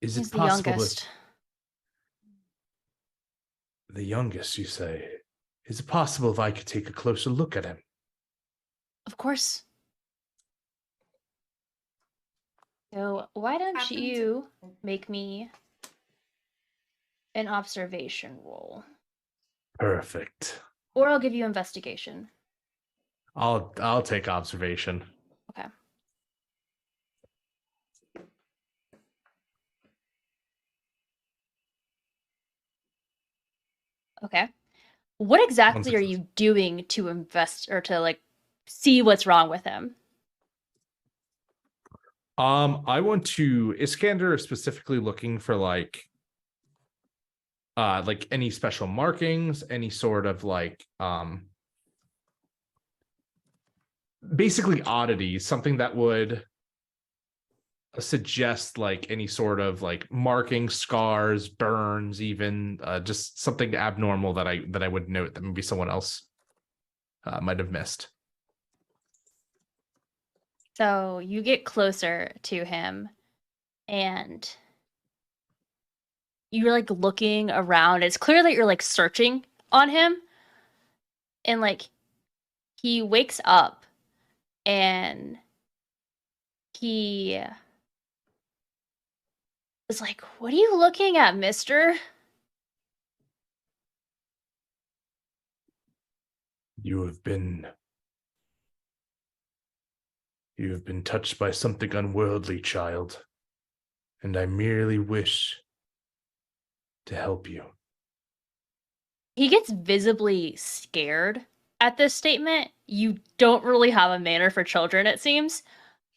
Is He's it the possible youngest. the youngest, you say? Is it possible if I could take a closer look at him? Of course. So why don't Happen to- you make me an observation roll? Perfect. Or I'll give you investigation. I'll take observation. Okay. Okay. What exactly are you doing to invest or to like see what's wrong with him? I want to Iskander specifically looking for like any special markings, any sort of like basically oddities, something that would suggest like any sort of like marking, scars, burns, even just something abnormal that I would note that maybe someone else might have missed. So you get closer to him and you're like looking around. It's clear that you're like searching on him. And like he wakes up and he is like, "What are you looking at, mister?" You have been touched by something unworldly, child, and I merely wish to help you. He gets visibly scared at this statement. You don't really have a manner for children, it seems.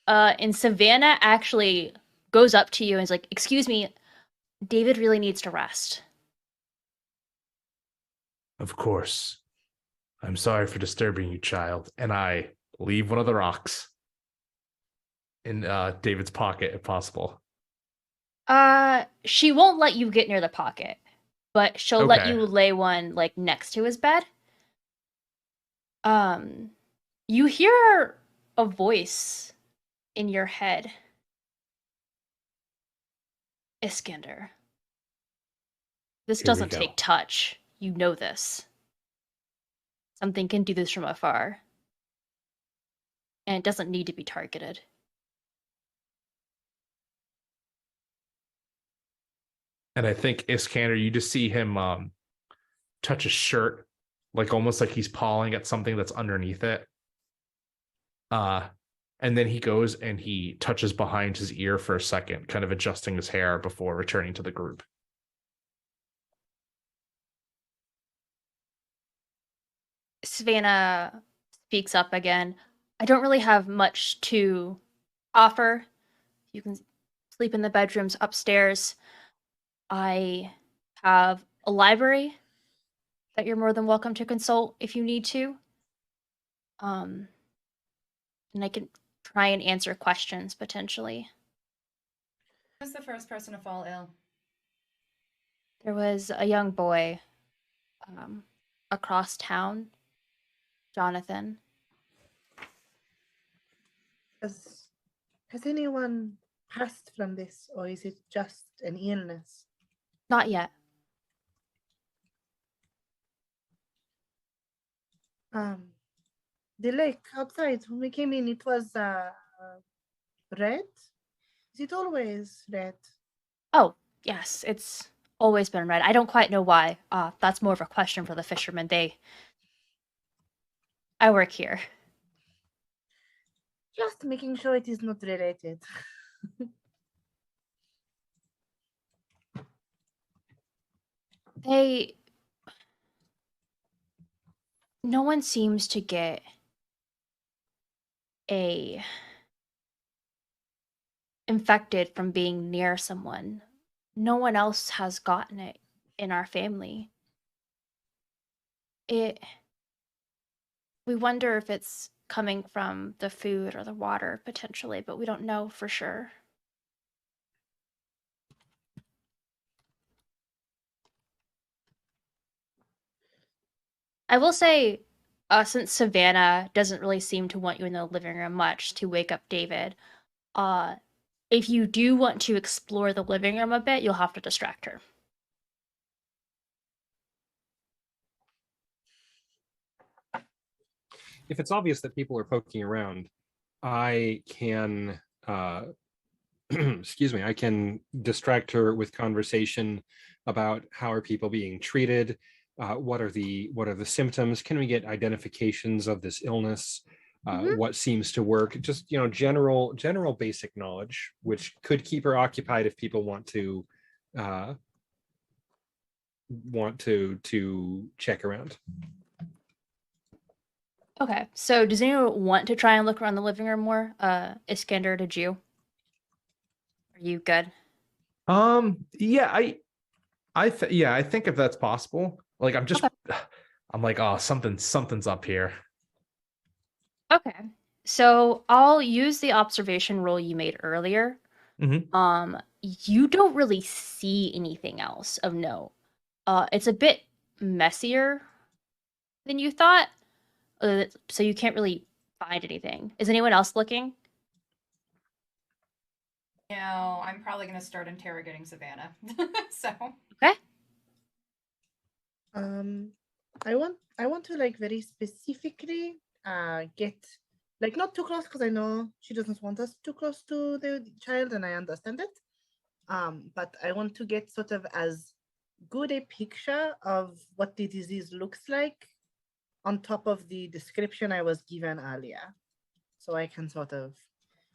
And Savannah actually goes up to you and is like, "Excuse me, David really needs to rest." Of course. I'm sorry for disturbing you, child. And I leave one of the rocks in David's pocket if possible. She won't let you get near the pocket, but she'll let Okay. you lay one like next to his bed. You hear a voice in your head. Iskander. This Here we doesn't go. take touch. You know this. Something can do this from afar. And it doesn't need to be targeted. And I think Iskander, you just see him touch his shirt, like almost like he's pawing at something that's underneath it. And then he goes and he touches behind his ear for a second, kind of adjusting his hair before returning to the group. Savannah speaks up again. "I don't really have much to offer. You can sleep in the bedrooms upstairs. I have a library that you're more than welcome to consult if you need to. And I can try and answer questions potentially." Who's the first person to fall ill? There was a young boy across town, Jonathan. Has anyone passed from this, or is it just an illness? Not yet. The lake outside, when we came in, it was red. Is it always red? Oh, yes, it's always been red. I don't quite know why. That's more of a question for the fishermen. I work here. Just making sure it is not related. No one seems to get infected from being near someone. No one else has gotten it in our family. We wonder if it's coming from the food or the water potentially, but we don't know for sure. I will say, since Savannah doesn't really seem to want you in the living room much to wake up David, if you do want to explore the living room a bit, you'll have to distract her. If it's obvious that people are poking around, I can excuse me, I can distract her with conversation about how are people being treated, what are the symptoms, can we get identifications of this illness, what seems to work, just general basic knowledge, which could keep her occupied if people want to check around. Okay, so does anyone want to try and look around the living room more? Iskander, did you? Are you good? Yeah, I think if that's possible. Like I'm like, oh, something's up here. Okay. So I'll use the observation roll you made earlier. You don't really see anything else of note. It's a bit messier than you thought, so you can't really find anything. Is anyone else looking? No, I'm probably going to start interrogating Savannah. So. Okay. I want to like very specifically get like not too close because I know she doesn't want us too close to the child and I understand it. But I want to get sort of as good a picture of what the disease looks like on top of the description I was given earlier. So I can sort of...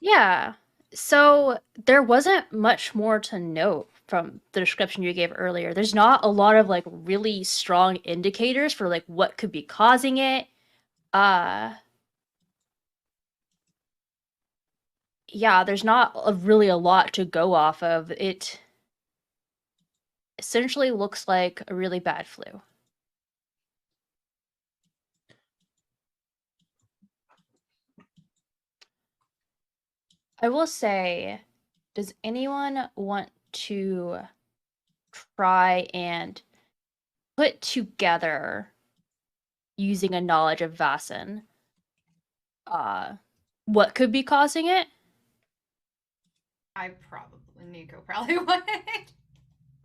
Yeah. So there wasn't much more to note from the description you gave earlier. There's not a lot of like really strong indicators for like what could be causing it. Yeah, there's not really a lot to go off of. It essentially looks like a really bad flu. I will say, does anyone want to try and put together, using a knowledge of Vaesen, what could be causing it? Nico probably would.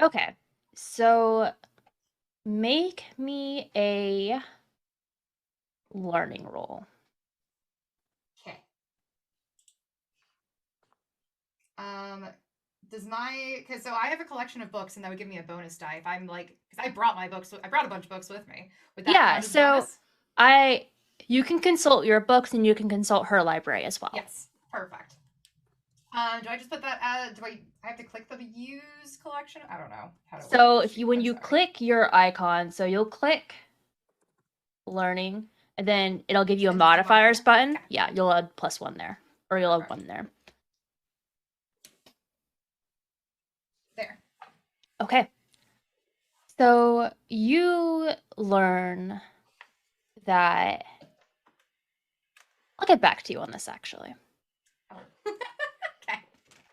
Okay, so make me a learning roll. Okay. So I have a collection of books, and that would give me a bonus die if I'm like, because I brought my books. I brought a bunch of books with me. Would that count as bonus? You can consult your books, and you can consult her library as well. Yes, perfect. Do I just put that as? I have to click the use collection? I don't know how to. So when you click your icon, so you'll click learning, and then it'll give you a modifiers button. Okay. Yeah, you'll add +1 there, or you'll add 1 there. There. Okay. So you learn that... I'll get back to you on this, actually. Oh. Okay.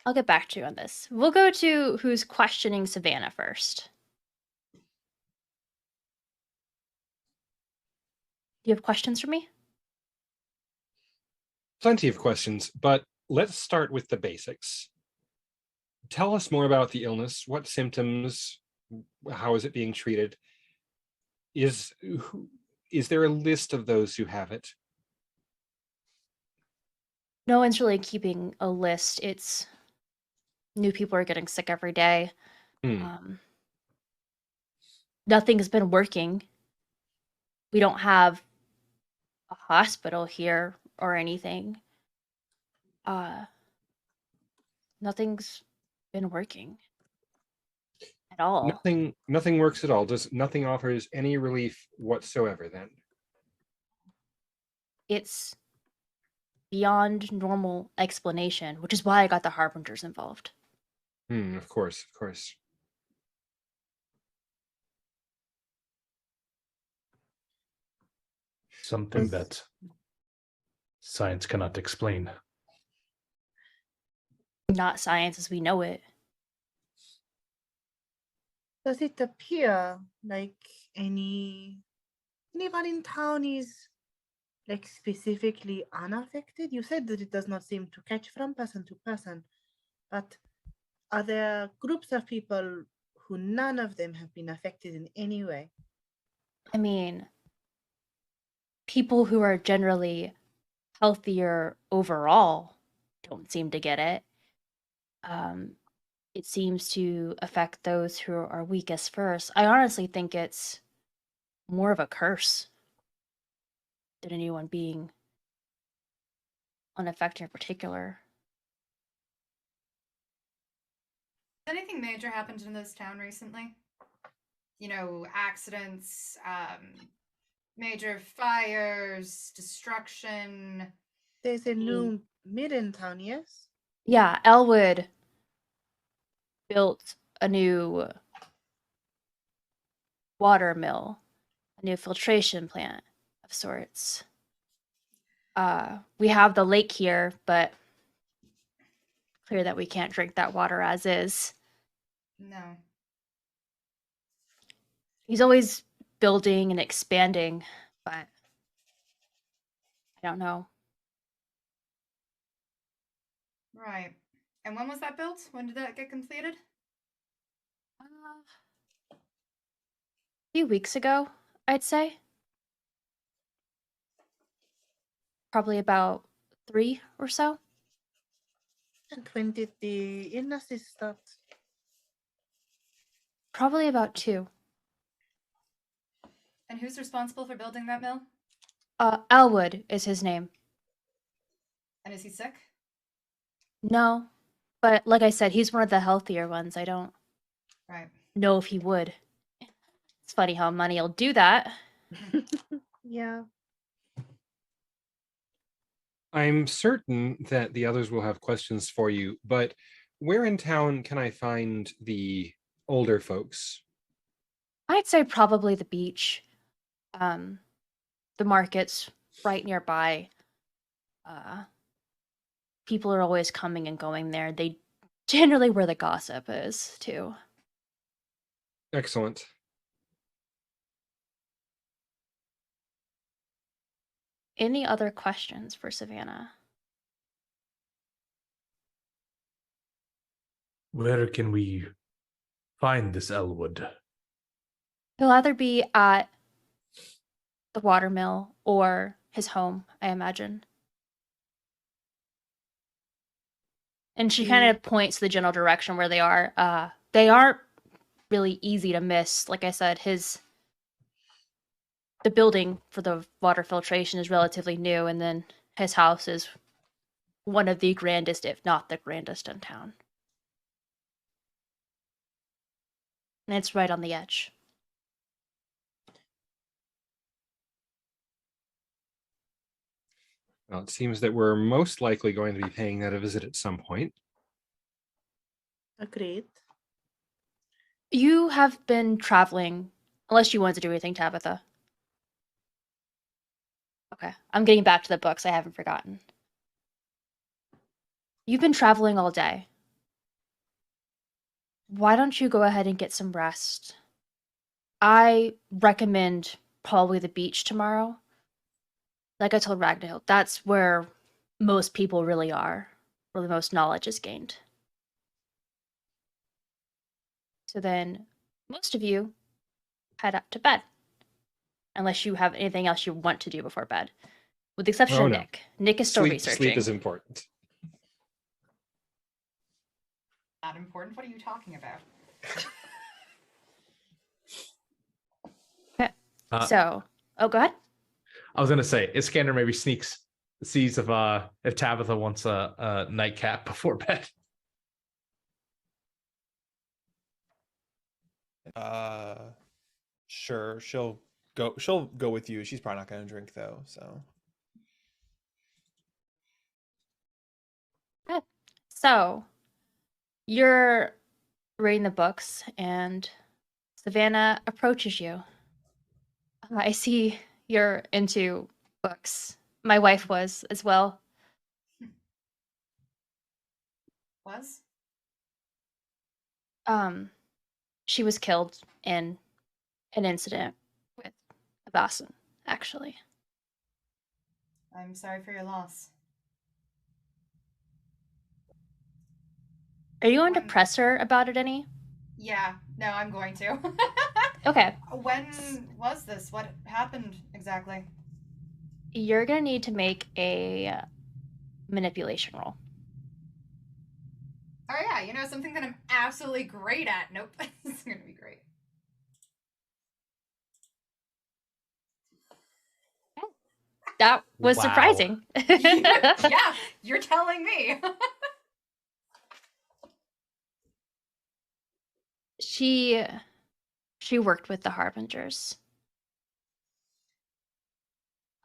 I'll get back to you on this. We'll go to who's questioning Savannah first. Do you have questions for me? Plenty of questions, but let's start with the basics. Tell us more about the illness. What symptoms? How is it being treated? is there a list of those who have it? No one's really keeping a list. It's new people are getting sick every day. Hmm. Nothing's been working. We don't have a hospital here or anything. Nothing's been working at all. Nothing works at all. Nothing offers any relief whatsoever then? It's beyond normal explanation, which is why I got the Harbingers involved. Of course, of course. Something that science cannot explain. Not science as we know it. Does it appear like anyone in town is like specifically unaffected? You said that it does not seem to catch from person to person, but are there groups of people who none of them have been affected in any way? I mean, people who are generally healthier overall don't seem to get it. It seems to affect those who are weakest first. I honestly think it's more of a curse than anyone being unaffected in particular. Has anything major happened in this town recently? You know, accidents, major fires, destruction. There's a new mill in town, yes? Yeah, Elwood built a new water mill, a new filtration plant of sorts. We have the lake here, but clear that we can't drink that water as is. No. He's always building and expanding, but I don't know. Right. And when was that built? When did that get completed? A few weeks ago, I'd say. Probably about 3 or so. And when did the illnesses start? Probably about 2. And who's responsible for building that mill? Elwood is his name. And is he sick? No, but like I said, he's one of the healthier ones. I don't Right. know if he would. It's funny how money will do that. Yeah. I'm certain that the others will have questions for you, but where in town can I find the older folks? I'd say probably the beach. The market's right nearby. People are always coming and going there. They generally where the gossip is, too. Excellent. Any other questions for Savannah? Where can we find this Elwood? He'll either be at the watermill or his home, I imagine. And she kind of points the general direction where they are. They aren't really easy to miss. Like I said, the building for the water filtration is relatively new, and then his house is one of the grandest, if not the grandest, in town. And it's right on the edge. Well, it seems that we're most likely going to be paying that a visit at some point. Agreed. You have been traveling, unless you wanted to do anything, Tabitha. Okay, I'm getting back to the books. I haven't forgotten. You've been traveling all day. Why don't you go ahead and get some rest? I recommend probably the beach tomorrow. Like I told Ragnhild, that's where most people really are, where the most knowledge is gained. So then most of you head up to bed. unless you have anything else you want to do before bed. With the exception Oh, of no. Nick. Nick is still researching. Sleep is important. Not important. What are you talking about? So, oh, go ahead. I was gonna say, Iskander maybe sees if Tabitha wants a nightcap before bed. Sure, she'll go with you. She's probably not gonna drink though, so. Okay. So, you're reading the books, and Savannah approaches you. I see you're into books. My wife was as well. Was? She was killed in an incident with a Vaesen, actually. I'm sorry for your loss. Are you going to When- press her about it any? Yeah, no, I'm going to. Okay. When was this? What happened exactly? You're going to need to make a manipulation roll. Oh yeah, you know something that I'm absolutely great at. Nope, it's gonna be great. That was Wow. surprising. Yeah, you're telling me. She worked with the Harbingers.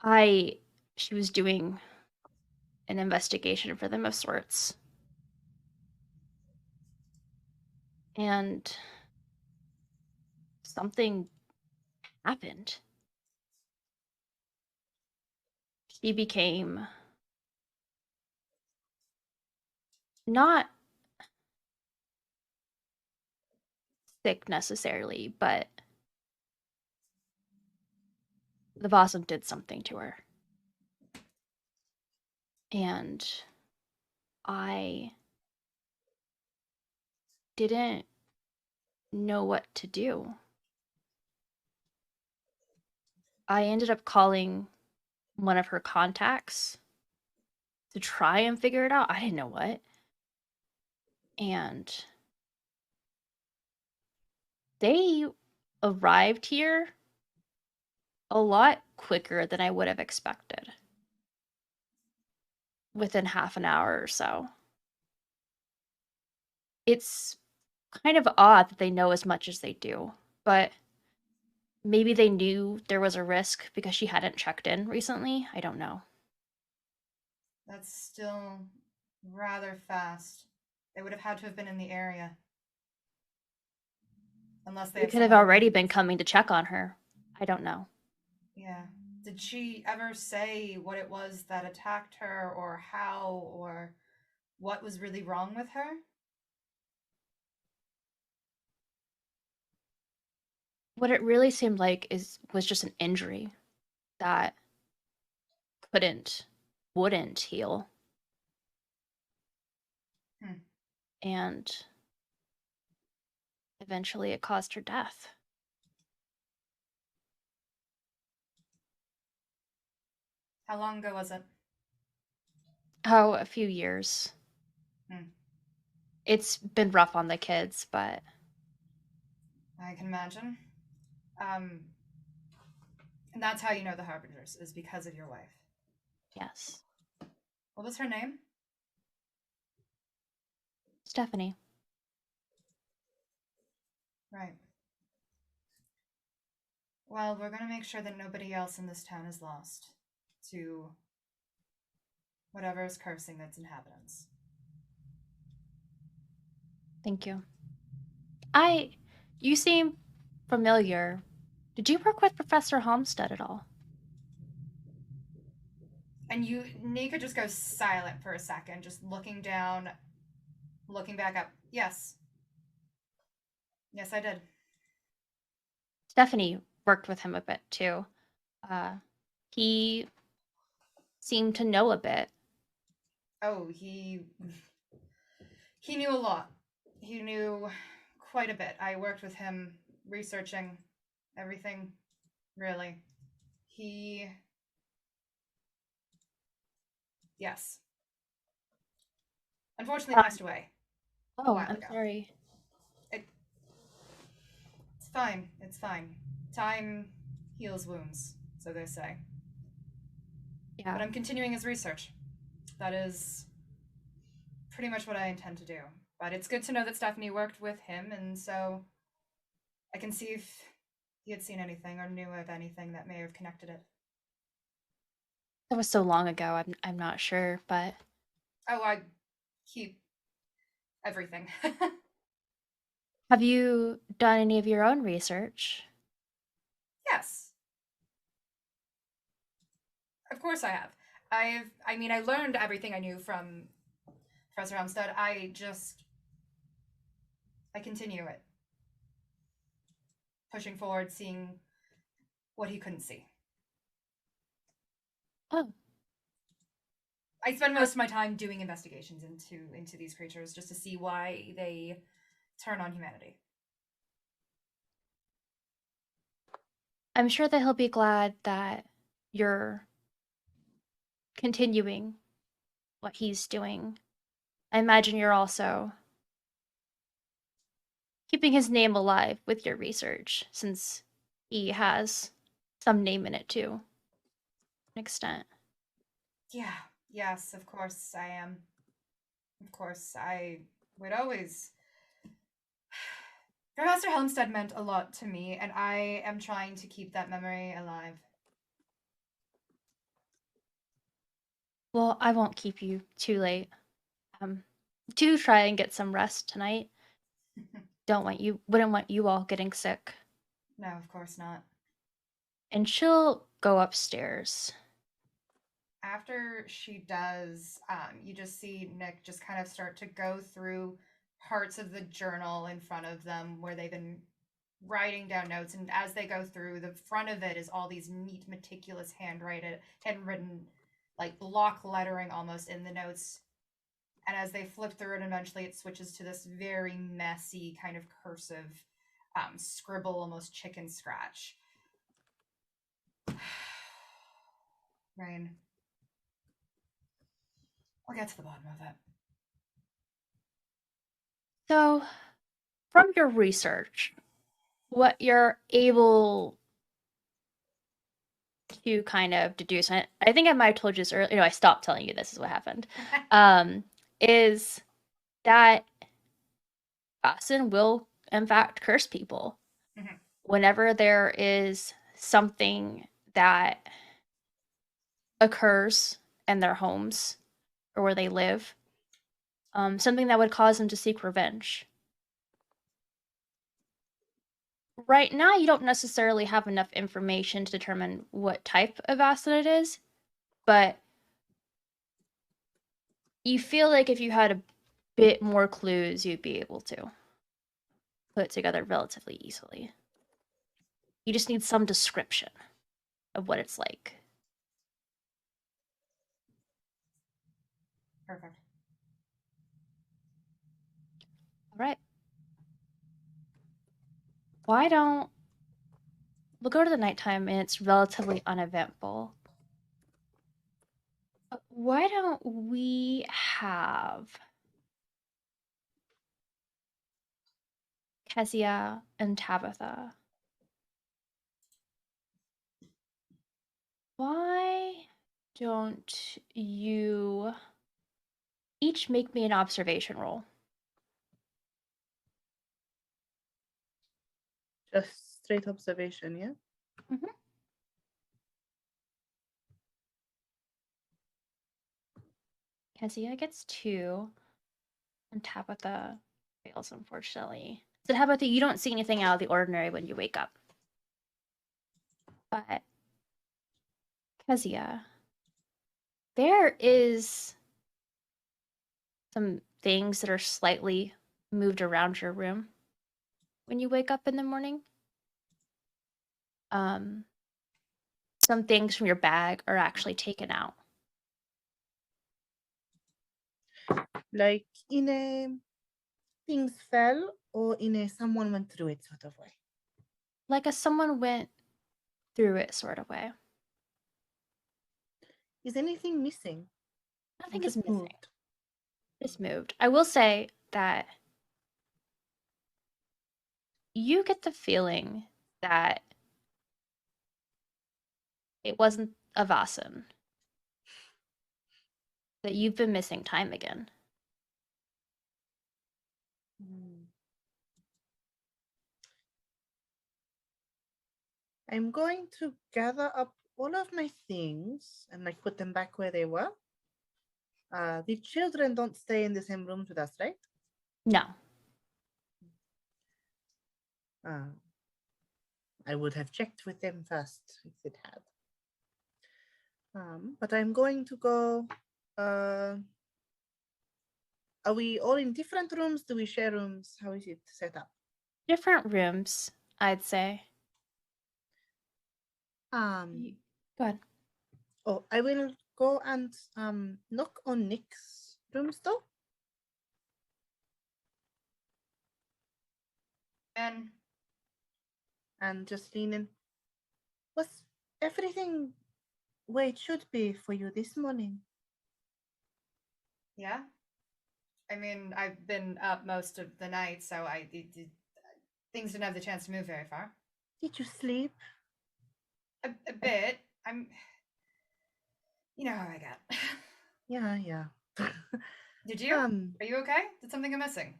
She was doing an investigation for them of sorts. And something happened. She became not sick necessarily, but the Vaesen did something to her. And I didn't know what to do. I ended up calling one of her contacts to try and figure it out. I didn't know what. And they arrived here a lot quicker than I would have expected. Within half an hour or so. It's kind of odd that they know as much as they do, but maybe they knew there was a risk because she hadn't checked in recently. I don't know. That's still rather fast. They would have had to have been in the area. Unless they They have could have some other already reasons. been coming to check on her. I don't know. Yeah. Did she ever say what it was that attacked her, or how, or what was really wrong with her? What it really seemed like was just an injury that wouldn't heal. And eventually it caused her death. How long ago was it? Oh, a few years. It's been rough on the kids, but I can imagine. And that's how you know the Harbingers, is because of your wife. yes. What was her name? Stephanie. Right. Well, we're going to make sure that nobody else in this town is lost to whatever is cursing its inhabitants. Thank you. You seem familiar. Did you work with Professor Halmstead at all? And Nika just goes silent for a second, just looking down, looking back up. Yes. Yes, I did. Stephanie worked with him a bit too. He seemed to know a bit. Oh, he knew a lot. He knew quite a bit. I worked with him researching everything, really. He. Yes. Unfortunately, passed away. Oh, while I'm ago. sorry. It's fine. It's fine. Time heals wounds, so they say. Yeah. But I'm continuing his research. That is pretty much what I intend to do. But it's good to know that Stephanie worked with him, and so I can see if he had seen anything or knew of anything that may have connected it. That was so long ago. I'm not sure, but Oh, I keep everything. have you done any of your own research? Yes. Of course I have. I learned everything I knew from Professor Helmstead. I continue it. Pushing forward, seeing what he couldn't see. Oh, I spend most of my time doing investigations into these creatures just to see why they turn on humanity. I'm sure that he'll be glad that you're continuing what he's doing. I imagine you're also keeping his name alive with your research, since he has some name in it too, to an extent. Yeah, yes, of course I am. Of course, I would always. Professor Helmstead meant a lot to me, and I am trying to keep that memory alive. Well, I won't keep you too late. Do try and get some rest tonight. Wouldn't want you all getting sick. No, of course not. And she'll go upstairs. After she does, you just see Nick just kind of start to go through parts of the journal in front of them where they've been writing down notes. And as they go through, the front of it is all these neat, meticulous handwritten, like block lettering almost in the notes. And as they flip through it, eventually it switches to this very messy kind of cursive scribble, almost chicken scratch. Rain. I'll get to the bottom of it. So, from your research, what you're able to kind of deduce, and I think I might have told you this earlier, I stopped telling you this is what happened, is that Vaesen will, in fact, curse people. Mhm. Whenever there is something that occurs in their homes or where they live, something that would cause them to seek revenge. Right now, you don't necessarily have enough information to determine what type of acid it is, but you feel like if you had a bit more clues, you'd be able to put it together relatively easily. You just need some description of what it's like. Perfect. All right. Why don't we'll go to the nighttime and it's relatively uneventful. Why don't we have Kezia and Tabitha? Why don't you each make me an observation roll? Just straight observation, yeah? Mm-hmm. Kezia gets 2, and Tabitha fails, unfortunately. So Tabitha, you don't see anything out of the ordinary when you wake up. But Kezia, there is some things that are slightly moved around your room when you wake up in the morning. Some things from your bag are actually taken out. Like in a things fell or in a someone went through it sort of way. Like someone went through it sort of way. Is anything missing? Nothing Just is missing. moved. Just moved. I will say that you get the feeling that it wasn't a Vaesen. That you've been missing time again. I'm going to gather up all of my things and like put them back where they were. The children don't stay in the same rooms with us, right? No. I would have checked with them first if it had. But I'm going to go. Are we all in different rooms? Do we share rooms? How is it set up? Different rooms, I'd say. Go Go ahead. Oh, I will go and knock on Nick's room's door. And just lean in. Was everything where it should be for you this morning? Yeah. I mean, I've been up most of the night, so things didn't have the chance to move very far. Did you sleep? A bit. You know how I get. Yeah. Did you? Are you okay? Did something go missing?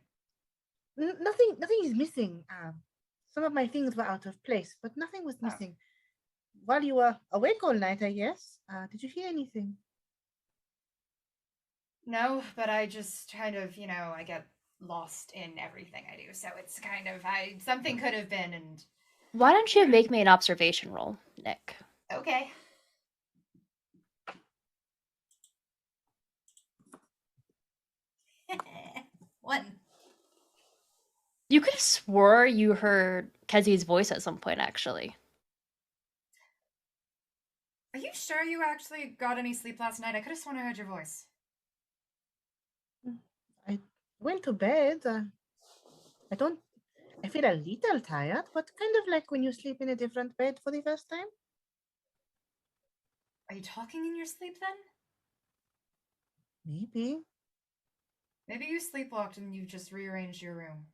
Nothing is missing. Some of my things were out of place, but nothing was missing. While you were awake all night, I guess. Did you hear anything? No, but I just kind of, I get lost in everything I do. So it's kind of, something could have been, and... Why don't you make me an observation roll, Nick? Okay. One. You could have swore you heard Kezi's voice at some point, actually. Are you sure you actually got any sleep last night? I could have sworn I heard your voice. I went to bed. I feel a little tired, but kind of like when you sleep in a different bed for the first time. Are you talking in your sleep then? Maybe. Maybe you sleepwalked and you just rearranged your room.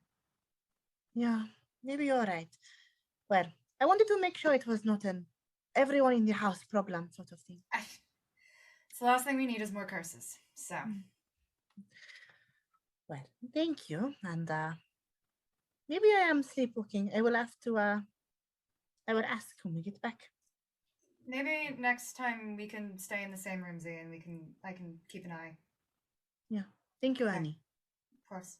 Yeah, maybe you're right. Well, I wanted to make sure it was not an everyone in the house problem sort of thing. So the last thing we need is more curses. So. Well, thank you. And maybe I am sleepwalking. I will have to I will ask when we get back. Maybe next time we can stay in the same room, Z, and I can keep an eye. Yeah. Thank you, Annie. Of course.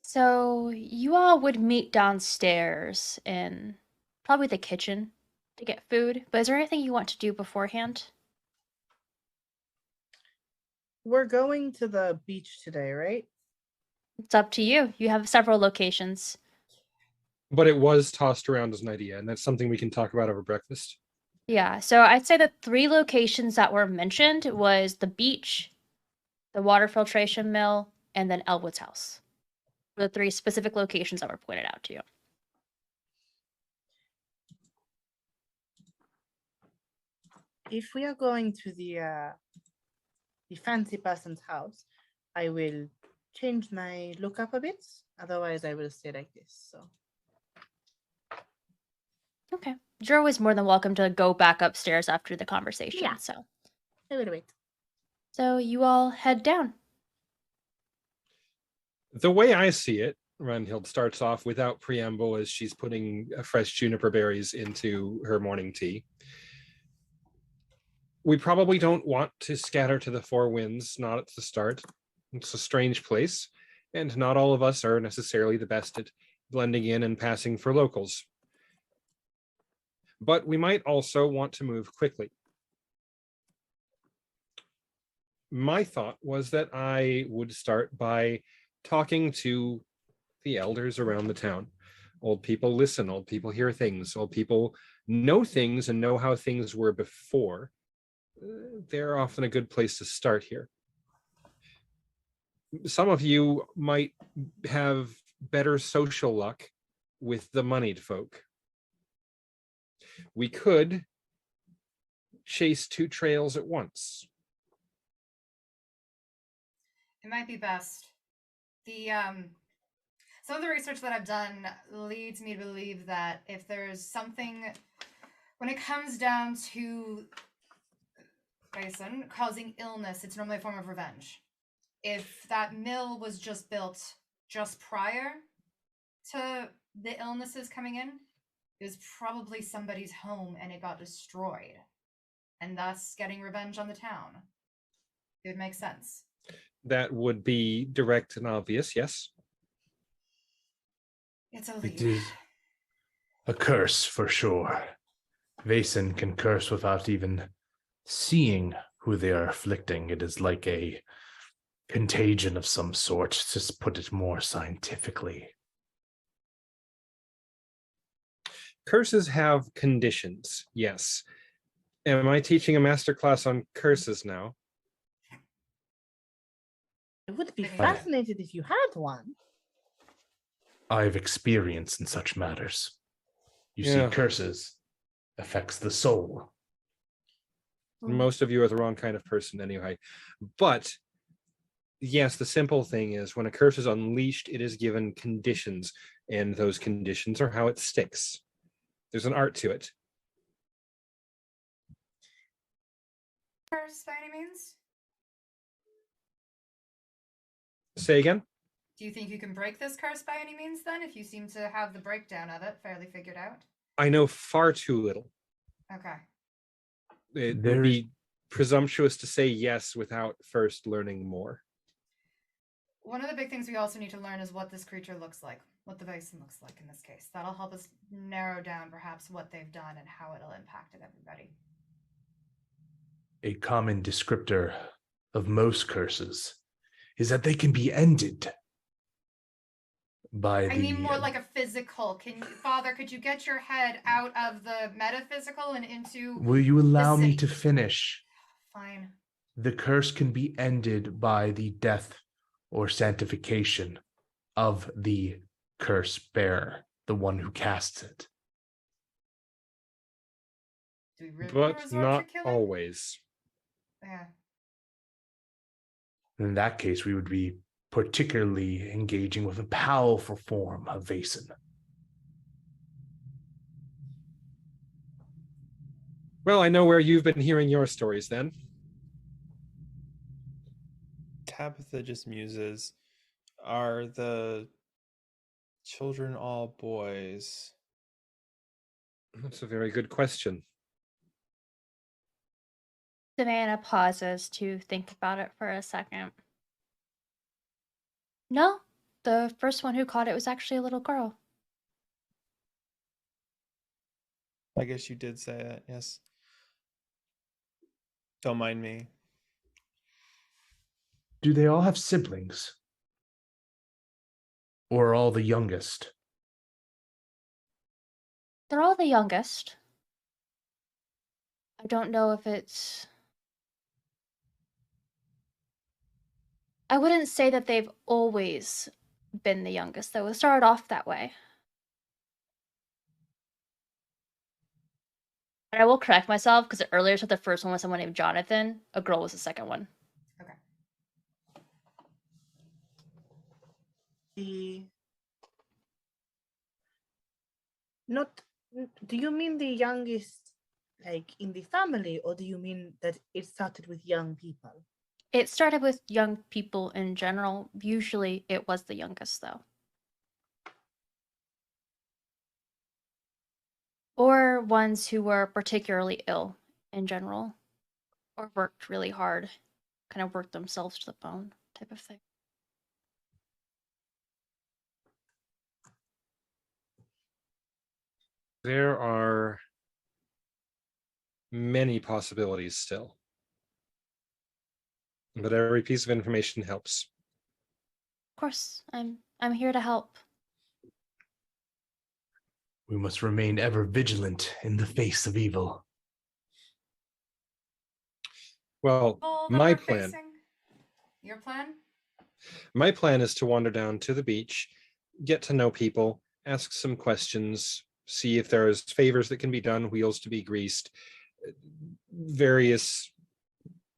So you all would meet downstairs in probably the kitchen to get food, but is there anything you want to do beforehand? We're going to the beach today, right? It's up to you. You have several locations. But it was tossed around as an idea, and that's something we can talk about over breakfast. Yeah, so I'd say the 3 locations that were mentioned was the beach, the water filtration mill, and then Elwood's house. The 3 specific locations that were pointed out to you. If we are going to the fancy person's house, I will change my look up a bit. Otherwise, I will stay like this. So. Okay. You're always more than welcome to go back upstairs after the conversation. Yeah. So I will wait. So you all head down. The way I see it, Randhild starts off without preamble as she's putting fresh juniper berries into her morning tea. We probably don't want to scatter to the 4 winds, not at the start. It's a strange place, and not all of us are necessarily the best at blending in and passing for locals. But we might also want to move quickly. My thought was that I would start by talking to the elders around the town. Old people listen, old people hear things, old people know things and know how things were before. They're often a good place to start here. Some of you might have better social luck with the moneyed folk. We could chase two trails at once. It might be best. The some of the research that I've done leads me to believe that if there's something, when it comes down to Vaesen causing illness, it's normally a form of revenge. If that mill was just built just prior to the illnesses coming in, it was probably somebody's home and it got destroyed, and thus getting revenge on the town. It would make sense. That would be direct and obvious, yes. It's a It lead. is a curse for sure. Vaesen can curse without even seeing who they are afflicting. It is like a contagion of some sort, to put it more scientifically. Curses have conditions, yes. Am I teaching a masterclass on curses now? I would be Right. fascinated if you had one. I have experience in such matters. You Yeah. see, curses affects the soul. Most of you are the wrong kind of person anyway. But yes, the simple thing is when a curse is unleashed, it is given conditions, and those conditions are how it sticks. There's an art to it. Curse by any means? Say again? Do you think you can break this curse by any means then, if you seem to have the breakdown of it fairly figured out? I know far too little. Okay. It There would is- be presumptuous to say yes without first learning more. One of the big things we also need to learn is what this creature looks like, what the Vaesen looks like in this case. That'll help us narrow down perhaps what they've done and how it'll impact everybody. A common descriptor of most curses is that they can be ended by I mean more like a physical. Father, could you get your head out of the metaphysical and into... Will you allow me city? to finish? Fine. The curse can be ended by the death or sanctification of the curse bearer, the one who casts it. Do we really But resort not to killing? always. Yeah. In that case, we would be particularly engaging with a powerful form of Vaesen. Well, I know where you've been hearing your stories then. Tabitha just muses. Are the children all boys? That's a very good question. Savannah pauses to think about it for a second. No, the first one who caught it was actually a little girl. I guess you did say that, yes. Don't mind me. Do they all have siblings? Or are all the youngest? They're all the youngest. I don't know if it's... I wouldn't say that they've always been the youngest, though. It started off that way. And I will correct myself, because earlier said the first one was someone named Jonathan. A girl was the second one. Okay. The not do you mean the youngest like in the family, or do you mean that it started with young people? It started with young people in general. Usually it was the youngest, though. Or ones who were particularly ill in general. Or worked really hard. Kind of worked themselves to the bone type of thing. There are many possibilities still. But every piece of information helps. Of course, I'm here to help. We must remain ever vigilant in the face of evil. Well, All that my we're plan. facing? Your plan? My plan is to wander down to the beach, get to know people, ask some questions, see if there's favors that can be done, wheels to be greased, various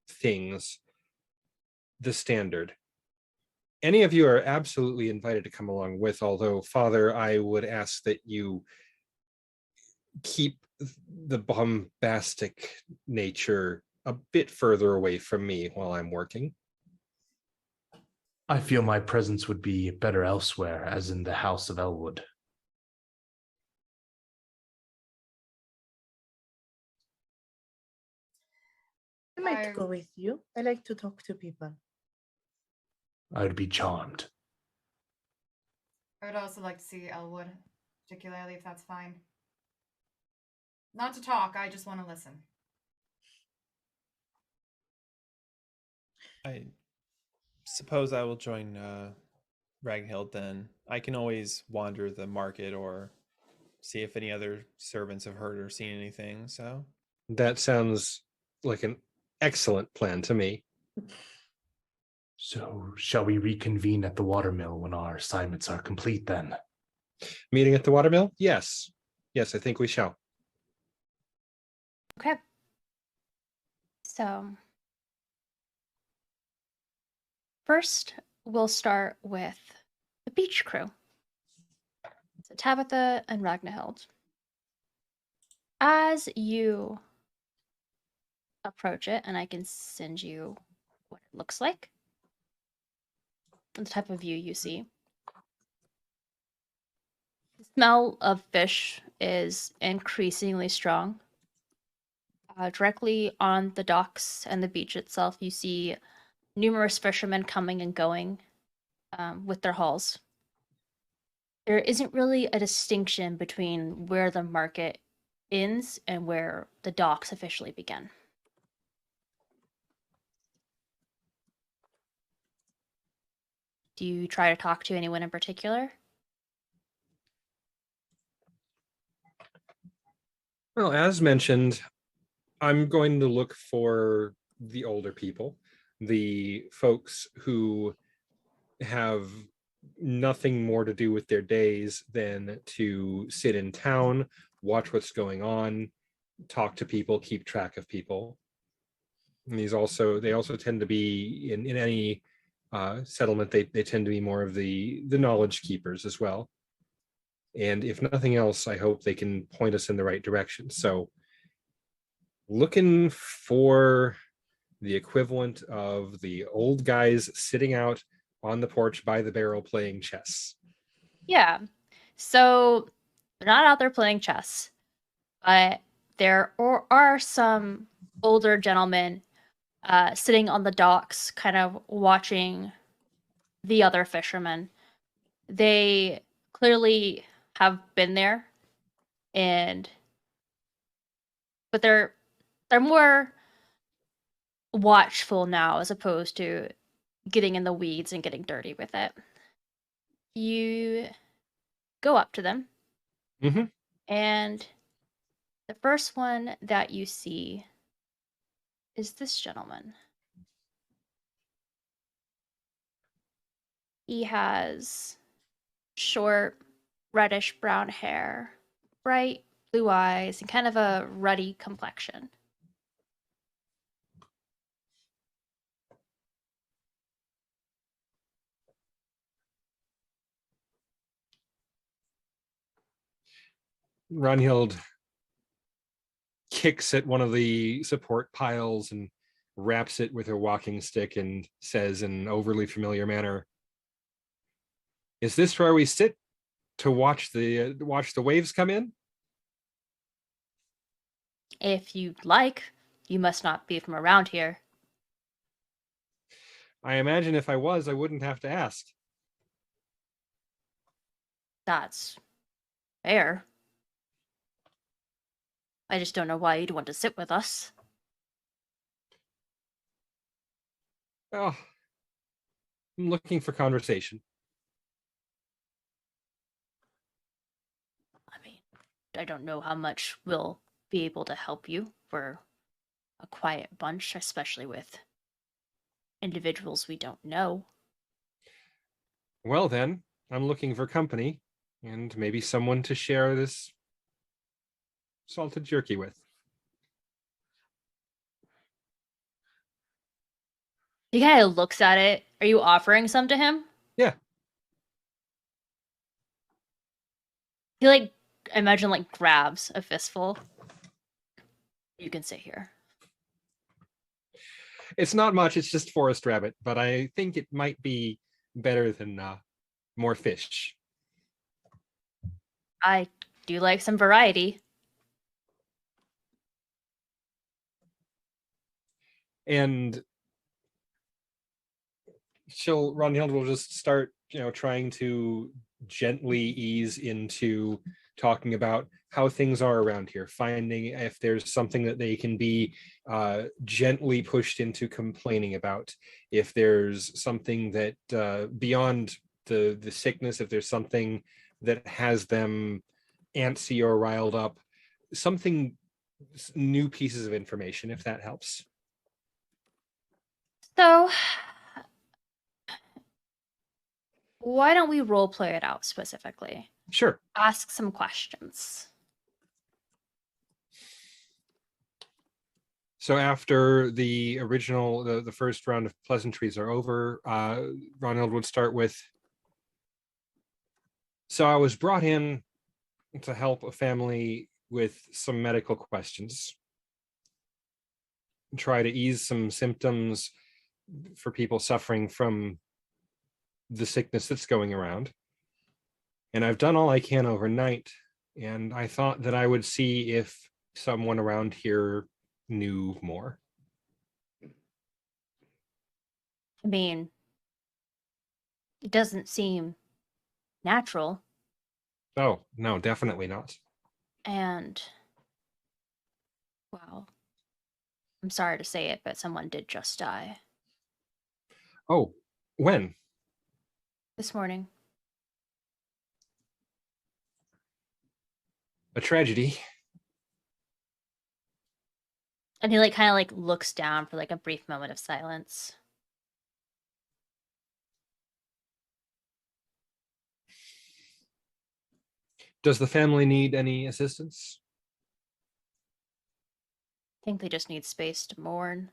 things, the standard. Any of you are absolutely invited to come along with, although, Father, I would ask that you keep the bombastic nature a bit further away from me while I'm working. I feel my presence would be better elsewhere, as in the House of Elwood. I might I- go with you. I like to talk to people. I would be charmed. I would also like to see Elwood, particularly if that's fine. Not to talk, I just want to listen. I suppose I will join Ragnhild then. I can always wander the market or see if any other servants have heard or seen anything. So That sounds like an excellent plan to me. So, shall we reconvene at the watermill when our assignments are complete then? Meeting at the watermill? Yes. Yes, I think we shall. Okay. So, first, we'll start with the beach crew. So, Tabitha and Ragnhild. As you approach it, and I can send you what it looks like, and the type of view you see. The smell of fish is increasingly strong. Directly on the docks and the beach itself, you see numerous fishermen coming and going with their hauls. There isn't really a distinction between where the market ends and where the docks officially begin. Do you try to talk to anyone in particular? Well, as mentioned, I'm going to look for the older people, the folks who have nothing more to do with their days than to sit in town, watch what's going on, talk to people, keep track of people. And they also tend to be in any settlement, they tend to be more of the knowledge keepers as well. And if nothing else, I hope they can point us in the right direction. So looking for the equivalent of the old guys sitting out on the porch by the barrel playing chess. Yeah. So they're not out there playing chess, but there are some older gentlemen sitting on the docks, kind of watching the other fishermen. They clearly have been there, but they're more watchful now as opposed to getting in the weeds and getting dirty with it. You go up to them, and the first one that you see is this gentleman. He has short, reddish brown hair, bright blue eyes, and kind of a ruddy complexion. Runhild kicks at one of the support piles and raps it with her walking stick and says in an overly familiar manner, "Is this where we sit to watch the waves come in?" If you'd like, you must not be from around here. I imagine if I was, I wouldn't have to ask. That's fair. I just don't know why you'd want to sit with us. Oh, I'm looking for conversation. I mean, I don't know how much we'll be able to help you. We're a quiet bunch, especially with individuals we don't know. Well then, I'm looking for company and maybe someone to share this salted jerky with. He kind of looks at it. Are you offering some to him? Yeah. He like, I imagine like grabs a fistful. You can sit here. It's not much. It's just forest rabbit, but I think it might be better than more fish. I do like some variety. And Ronhild will just start, trying to gently ease into talking about how things are around here, finding if there's something that they can be gently pushed into complaining about, if there's something that beyond the sickness, if there's something that has them antsy or riled up, something, new pieces of information, if that helps. So, why don't we role play it out specifically? Sure. Ask some questions. So after the original, the first round of pleasantries are over, Ronald would start with, so I was brought in to help a family with some medical questions, try to ease some symptoms for people suffering from the sickness that's going around. And I've done all I can overnight, and I thought that I would see if someone around here knew more. I mean, it doesn't seem natural. Oh, no, definitely not. And, well, I'm sorry to say it, but someone did just die Oh, when? this morning. A tragedy. And he like kind of like looks down for like a brief moment of silence. Does the family need any assistance? I think they just need space to mourn.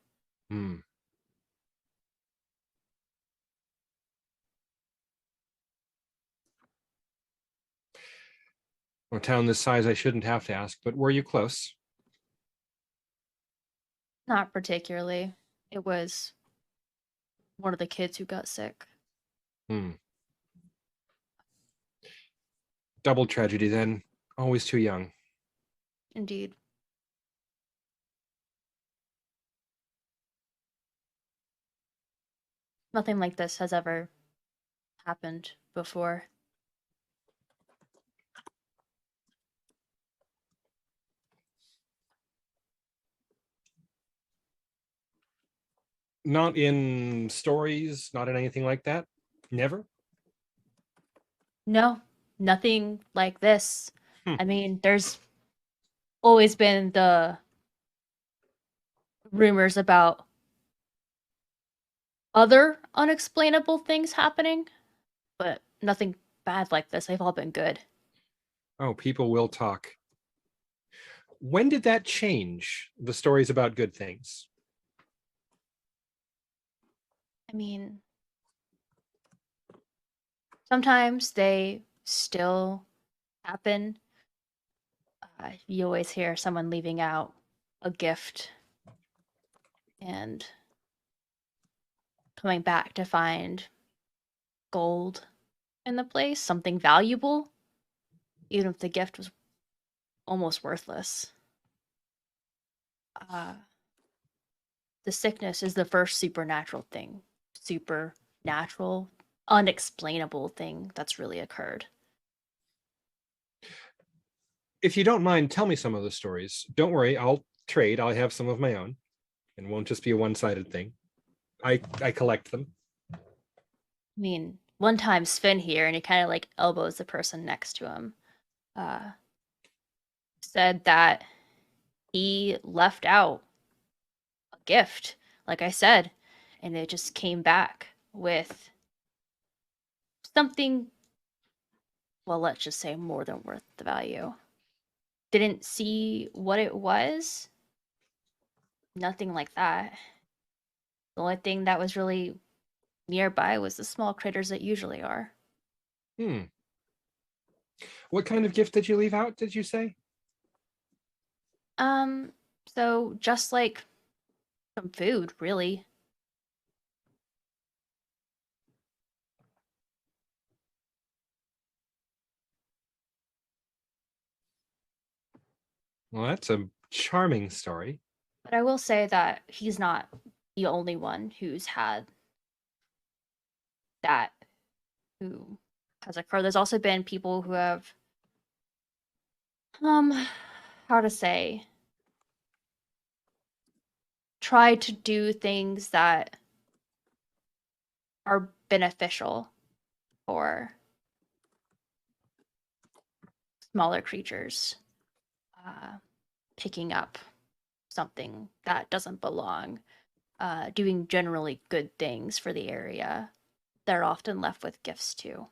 Hmm. A town this size, I shouldn't have to ask, but were you close? Not particularly. It was one of the kids who got sick. Hmm. Double tragedy then. Always too young. Indeed. Nothing like this has ever happened before. Not in stories, not in anything like that? Never? No, nothing like this. Hmm. I mean, there's always been the rumors about other unexplainable things happening, but nothing bad like this. They've all been good. Oh, people will talk. When did that change, the stories about good things? I mean, sometimes they still happen. You always hear someone leaving out a gift and coming back to find gold in the place, something valuable, even if the gift was almost worthless. The sickness is the first supernatural, unexplainable thing that's really occurred. If you don't mind, tell me some of the stories. Don't worry, I'll trade. I'll have some of my own. And won't just be a one-sided thing. I collect them. I mean, one time Sven here, and he kind of like elbows the person next to him, said that he left out a gift, like I said, and it just came back with something, well, let's just say more than worth the value. Didn't see what it was. Nothing like that. The only thing that was really nearby was the small critters that usually are. What kind of gift did you leave out, did you say? So just like some food, really. Well, that's a charming story. But I will say that he's not the only one who's had that, who has occurred. There's also been people who have, how to say, tried to do things that are beneficial for smaller creatures, picking up something that doesn't belong, doing generally good things for the area. They're often left with gifts too.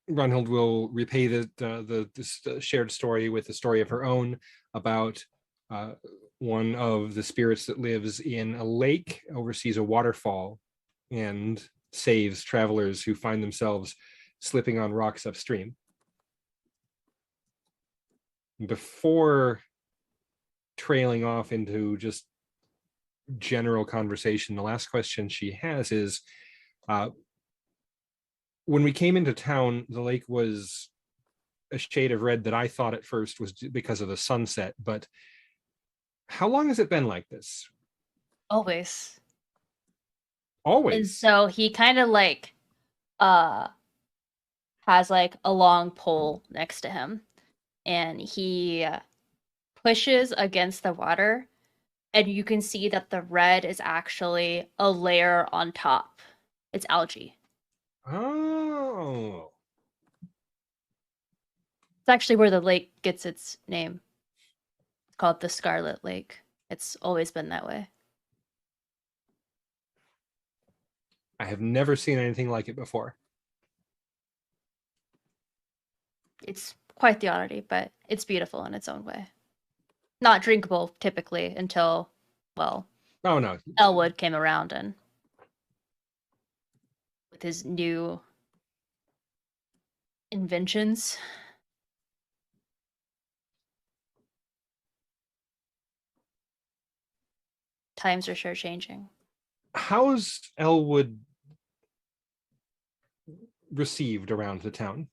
Brunhild will repay the shared story with a story of her own about one of the spirits that lives in a lake, oversees a waterfall, and saves travelers who find themselves slipping on rocks upstream. Before trailing off into just general conversation, the last question she has is, when we came into town, the lake was a shade of red that I thought at first was because of the sunset, but how long has it been like this? Always. And Always. so he kind of like has like a long pole next to him, and he pushes against the water, and you can see that the red is actually a layer on top. It's algae. Oh. It's actually where the lake gets its name. It's called the Scarlet Lake. It's always been that way. I have never seen anything like it before. It's quite the oddity, but it's beautiful in its own way. Not drinkable typically until, well, Oh no. Elwood came around and with his new inventions. Times are sure changing. How's Elwood received around the town?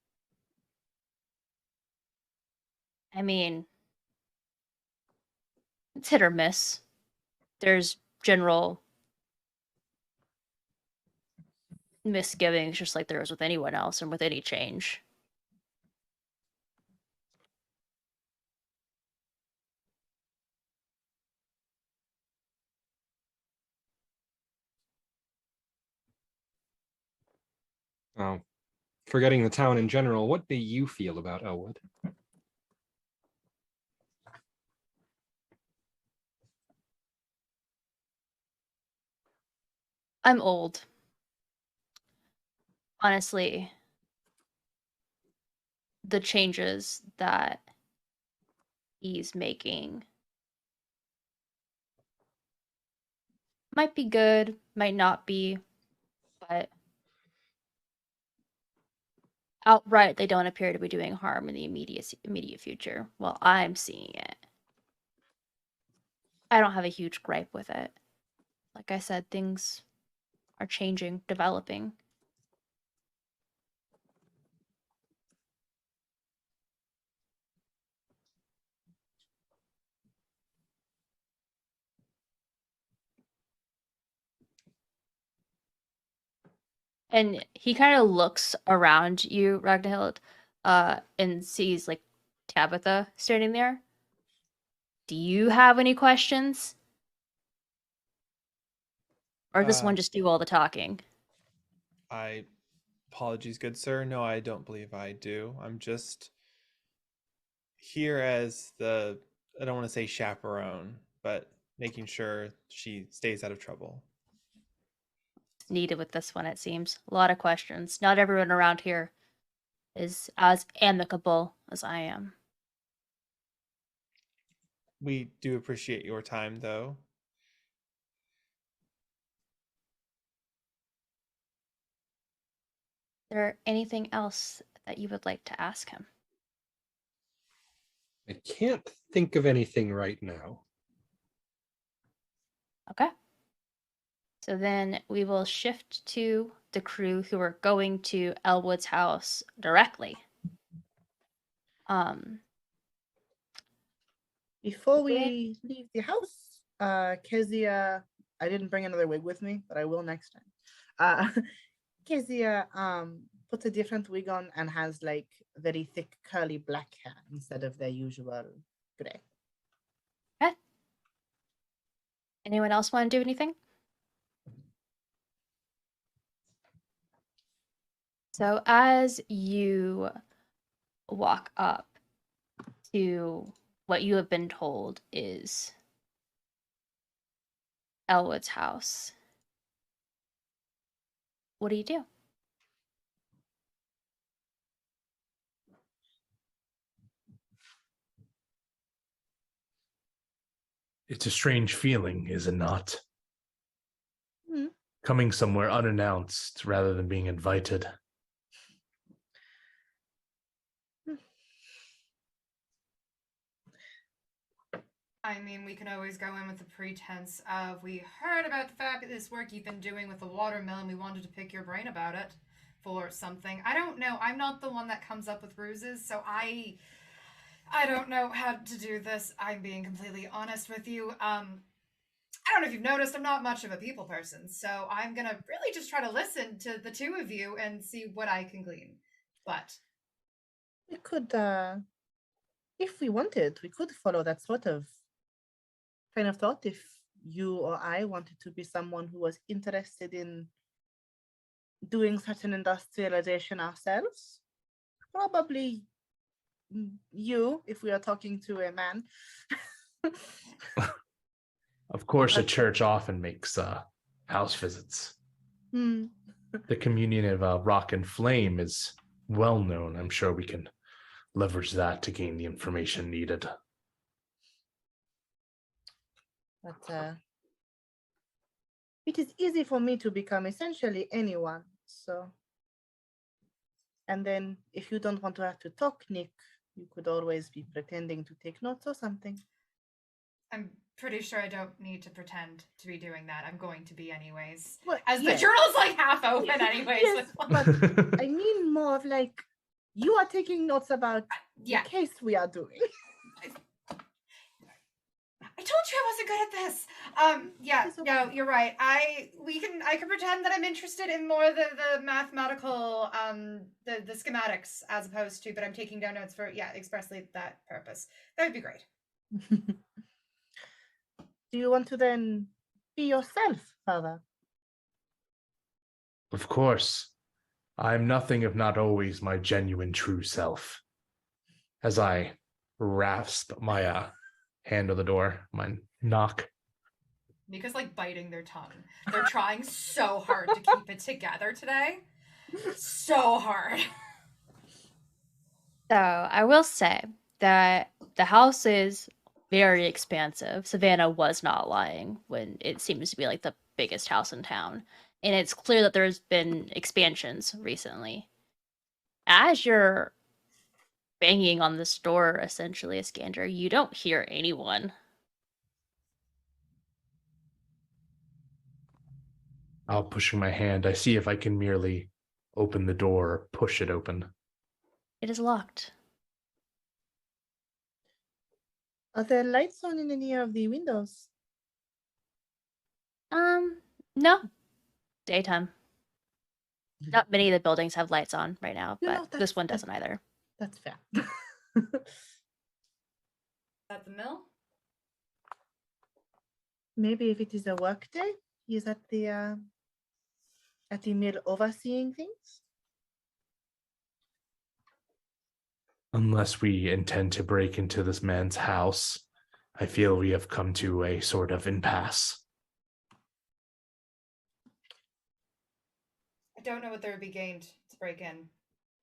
I mean, it's hit or miss. There's general misgivings, just like there is with anyone else and with any change. Oh, forgetting the town in general, what do you feel about Elwood? I'm old. Honestly, the changes that he's making might be good, might not be, but outright they don't appear to be doing harm in the immediate future. Well, I'm seeing it. I don't have a huge gripe with it. Like I said, things are changing, developing. And he kind of looks around you, Ragnhild, and sees like Tabitha standing there. Do you have any questions? Or does one just do all the talking? I apologies, good sir. No, I don't believe I do. I'm just here as the, I don't want to say chaperone, but making sure she stays out of trouble. Needed with this one, it seems. A lot of questions. Not everyone around here is as amicable as I am. We do appreciate your time, though. Is there anything else that you would like to ask him? I can't think of anything right now. Okay. So then we will shift to the crew who are going to Elwood's house directly. Before we leave the house, Kezia, I didn't bring another wig with me, but I will next time. Kezia puts a different wig on and has like very thick curly black hair instead of their usual gray. Okay. Anyone else want to do anything? So as you walk up to what you have been told is Elwood's house, what do you do? It's a strange feeling, is it not? Hmm. Coming somewhere unannounced rather than being invited. I mean, we can always go in with the pretense of we heard about the fabulous work you've been doing with the watermill and we wanted to pick your brain about it for something. I don't know. I'm not the one that comes up with ruses, so I don't know how to do this. I'm being completely honest with you. I don't know if you've noticed, I'm not much of a people person, so I'm gonna really just try to listen to the two of you and see what I can glean. But We could, if we wanted, we could follow that sort of train of thought if you or I wanted to be someone who was interested in doing such an industrialization ourselves. Probably you, if we are talking to a man. Of course, a Okay. church often makes house visits. Hmm. The communion of Rock and Flame is well known. I'm sure we can leverage that to gain the information needed. But it is easy for me to become essentially anyone. So, and then if you don't want to have to talk, Nick, you could always be pretending to take notes or something. I'm pretty sure I don't need to pretend to be doing that. I'm going to be anyways. Well, As yes. the journal's like half open anyways. Yes, but I mean more of like you are taking notes about Yeah. the case we are doing. I told you I wasn't good at this. Yeah, It's no, okay. you're right. I can pretend that I'm interested in more the mathematical the schematics as opposed to, but I'm taking down notes for expressly that purpose. That would be great. Do you want to then be yourself, Father? Of course, I'm nothing if not always my genuine true self. As I rasp my hand on the door, my knock. Mika's like biting their tongue. They're trying so hard to keep it together today. So hard. So I will say that the house is very expansive. Savannah was not lying when it seems to be like the biggest house in town. And it's clear that there's been expansions recently. As you're banging on this door, essentially, Iskander, you don't hear anyone. I'll pushing my hand. I see if I can merely open the door or push it open. It is locked. Are there lights on in any of the windows? No. Daytime. Not many of the buildings have lights on right now, You but know, this one doesn't either. That's fair. At the mill? Maybe if it is a work day, he's at the mill overseeing things. Unless we intend to break into this man's house, I feel we have come to a sort of impasse. I don't know what there would be gained to break in,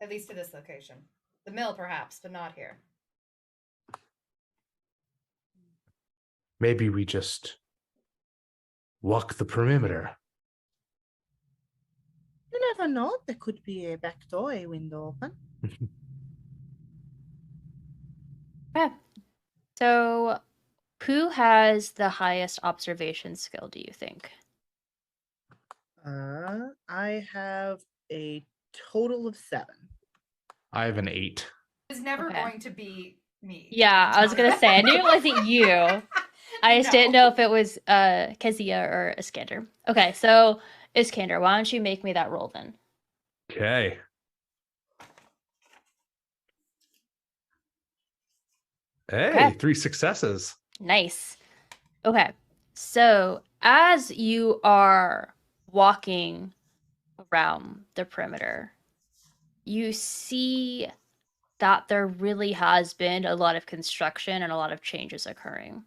at least to this location. The mill, perhaps, but not here. Maybe we just walk the perimeter. You never know. There could be a back door, a window open. Okay. So, who has the highest observation skill, do you think? I have a total of 7. I have an 8. It's never Okay. going to be me. Yeah, I was gonna say, I knew it wasn't you. I just didn't know if it was Kezia or Iskander. Okay, so Iskander, why don't you make me that roll then? Okay. Hey, Okay. 3 successes. Nice. Okay, so as you are walking around the perimeter, you see that there really has been a lot of construction and a lot of changes occurring.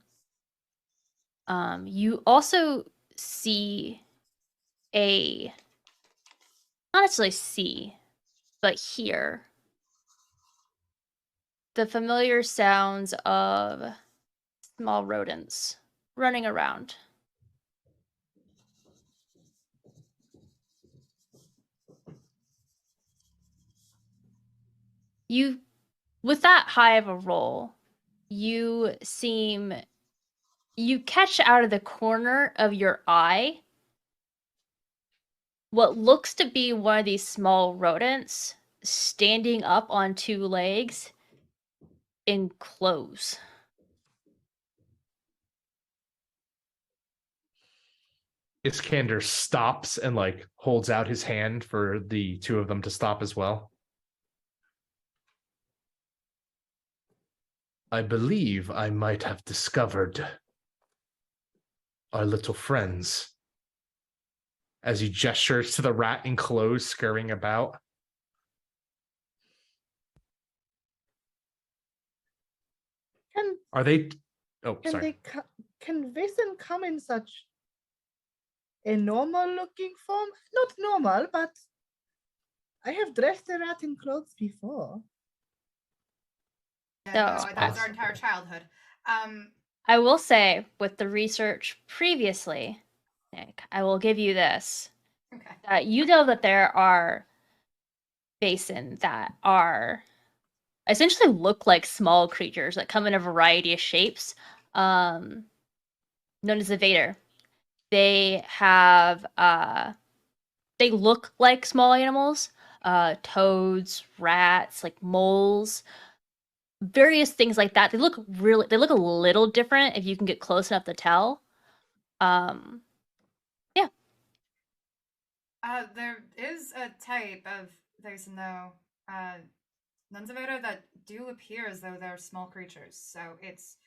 You also see not necessarily see, but hear the familiar sounds of small rodents running around. With that high of a roll, you catch out of the corner of your eye what looks to be one of these small rodents standing up on 2 legs in clothes. Iskander stops and like holds out his hand for the 2 of them to stop as well. I believe I might have discovered our little friends. As he gestures to the rat in clothes scurrying about. Are they? Oh, sorry. Can Vaesen come in such a normal-looking form? Not normal, but I have dressed a rat in clothes before. Yeah, So- no, that's our entire childhood. I will say, with the research previously, Nick, I will give you this. Okay. You know that there are Vaesen that are essentially look like small creatures that come in a variety of shapes, known as the Vader. They have they look like small animals, toads, rats, like moles, various things like that. They look a little different if you can get close enough to tell. Yeah. There is a type of Vaesen though, Nunzaveda, that do appear as though they're small creatures. So it's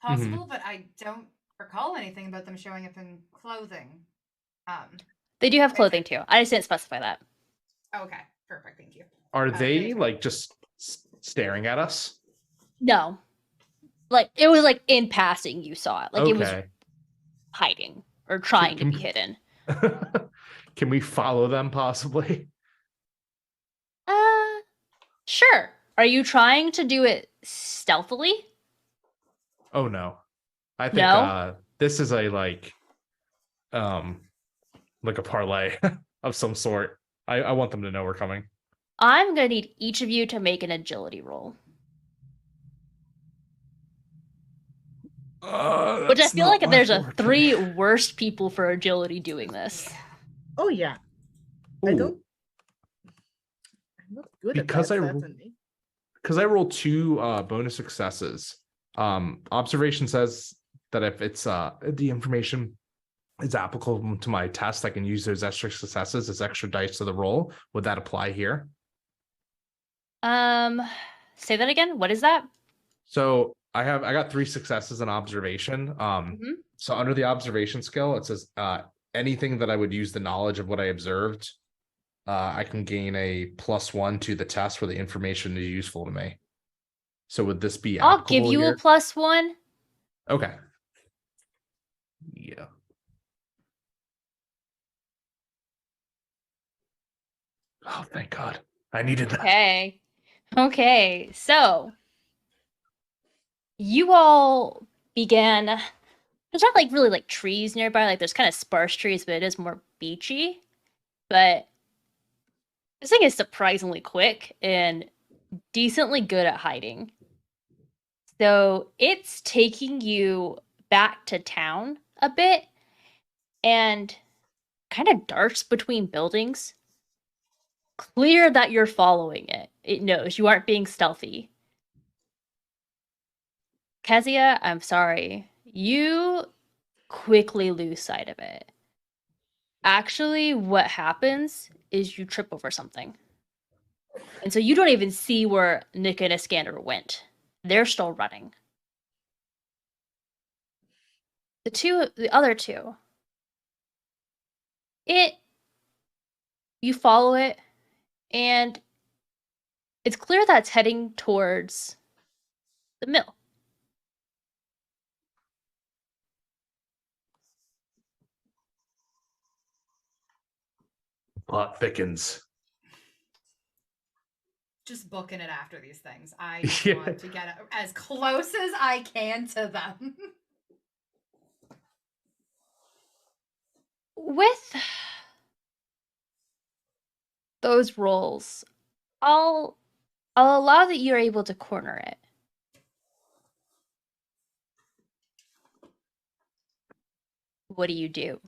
possible, but I don't recall anything about them showing up in clothing. They do have clothing too. I just didn't specify that. Okay, perfect. Thank you. Are they anything. like just staring at us? No. Like, it was like in passing you saw it. Like, it was Okay. hiding or trying to Can- be hidden. Can we follow them possibly? Sure. Are you trying to do it stealthily? Oh no. I think No? this is a like a parlay of some sort. I want them to know we're coming. I'm gonna need each of you to make an agility roll. Which I feel like if there's a 3 worst people for agility doing this. Oh yeah. I'm not good Because at I that, certainly. Because I rolled 2 bonus successes. Observation says that if it's the information is applicable to my test, I can use those extra successes as extra dice to the roll. Would that apply here? Say that again. What is that? So I got 3 successes in observation. So under the observation skill, it says anything that I would use the knowledge of what I observed, I can gain a +1 to the test where the information is useful to me. So would this be I'll give applicable you here? a +1. Okay. Yeah. Oh, thank God. I needed that. Okay. So you all began there's not like really like trees nearby. Like there's kind of sparse trees, but it is more beachy. But this thing is surprisingly quick and decently good at hiding. So it's taking you back to town a bit and kind of darts between buildings. Clear that you're following it. It knows you aren't being stealthy. Kezia, I'm sorry. You quickly lose sight of it. Actually, what happens is you trip over something. And so you don't even see where Nick and Iskander went. They're still running. The other two. You follow it, and it's clear that it's heading towards the mill. Plot thickens. Just booking it after these things. I just want to get as close as I can to them. With those rolls, I'll allow that you're able to corner it. What do you do?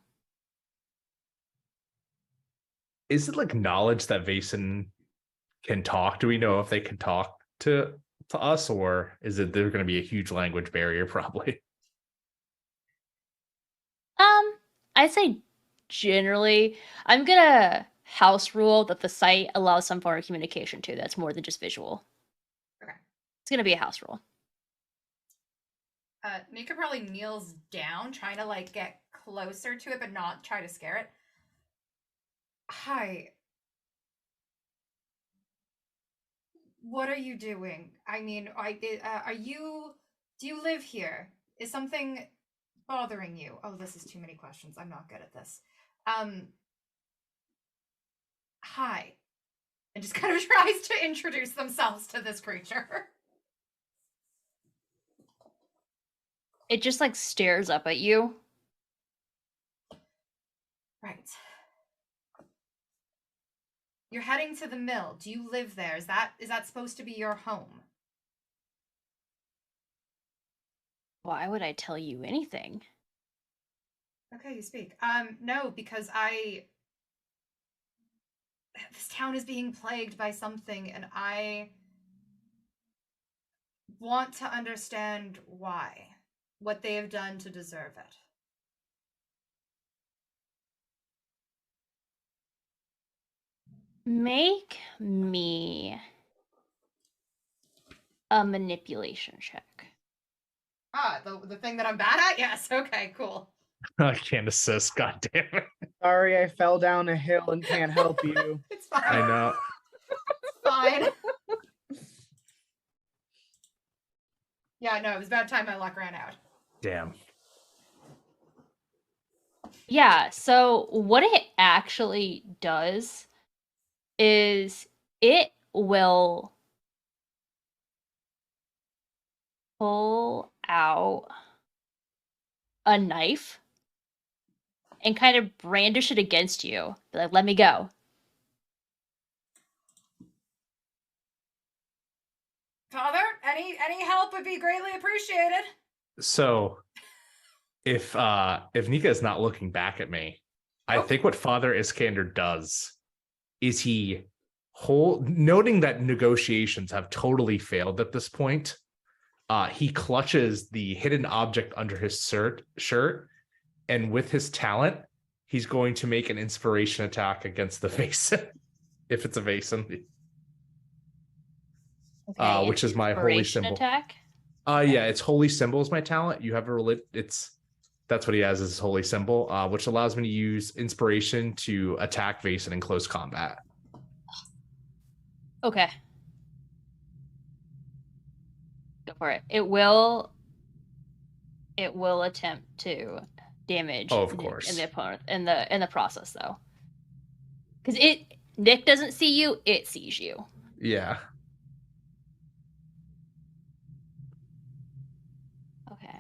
Is it like knowledge that Vaesen can talk? Do we know if they can talk to us, or is it there's going to be a huge language barrier? Probably. I'd say generally, I'm gonna house rule that the site allows some form of communication too. That's more than just visual. Okay. It's gonna be a house rule. Nika probably kneels down, trying to like get closer to it, but not try to scare it. Hi. What are you doing? I mean, do you live here? Is something bothering you? Oh, this is too many questions. I'm not good at this. Hi. And just kind of tries to introduce themselves to this creature. It just like stares up at you. Right. You're heading to the mill. Do you live there? Is that supposed to be your home? Why would I tell you anything? Okay, you speak. No, because this town is being plagued by something, and I want to understand why. What they have done to deserve it. Make me a manipulation check. Ah, the thing that I'm bad at? Yes, okay, cool. I can't assist. God damn it! Sorry, I fell down a hill and can't help you. It's fine. I know. It's fine. Yeah, no, it was about time my luck ran out. Damn. Yeah, so what it actually does is it will pull out a knife and kind of brandish it against you. Be like, let me go. Father, any help would be greatly appreciated. So, if Nika is not looking back at me, I think what Father Iskander does is he noting that negotiations have totally failed at this point. He clutches the hidden object under his shirt, and with his talent, he's going to make an inspiration attack against the Vaesen, if it's a Vaesen. Okay, which is my holy symbol. Attack? Yeah, it's holy symbol is my talent. You have that's what he has as his holy symbol, which allows me to use inspiration to attack Vaesen in close combat. Okay. Go for it. It will attempt to damage Oh, of Nick course. and the opponent in the process though. Because Nick doesn't see you, it sees you. Yeah. Okay.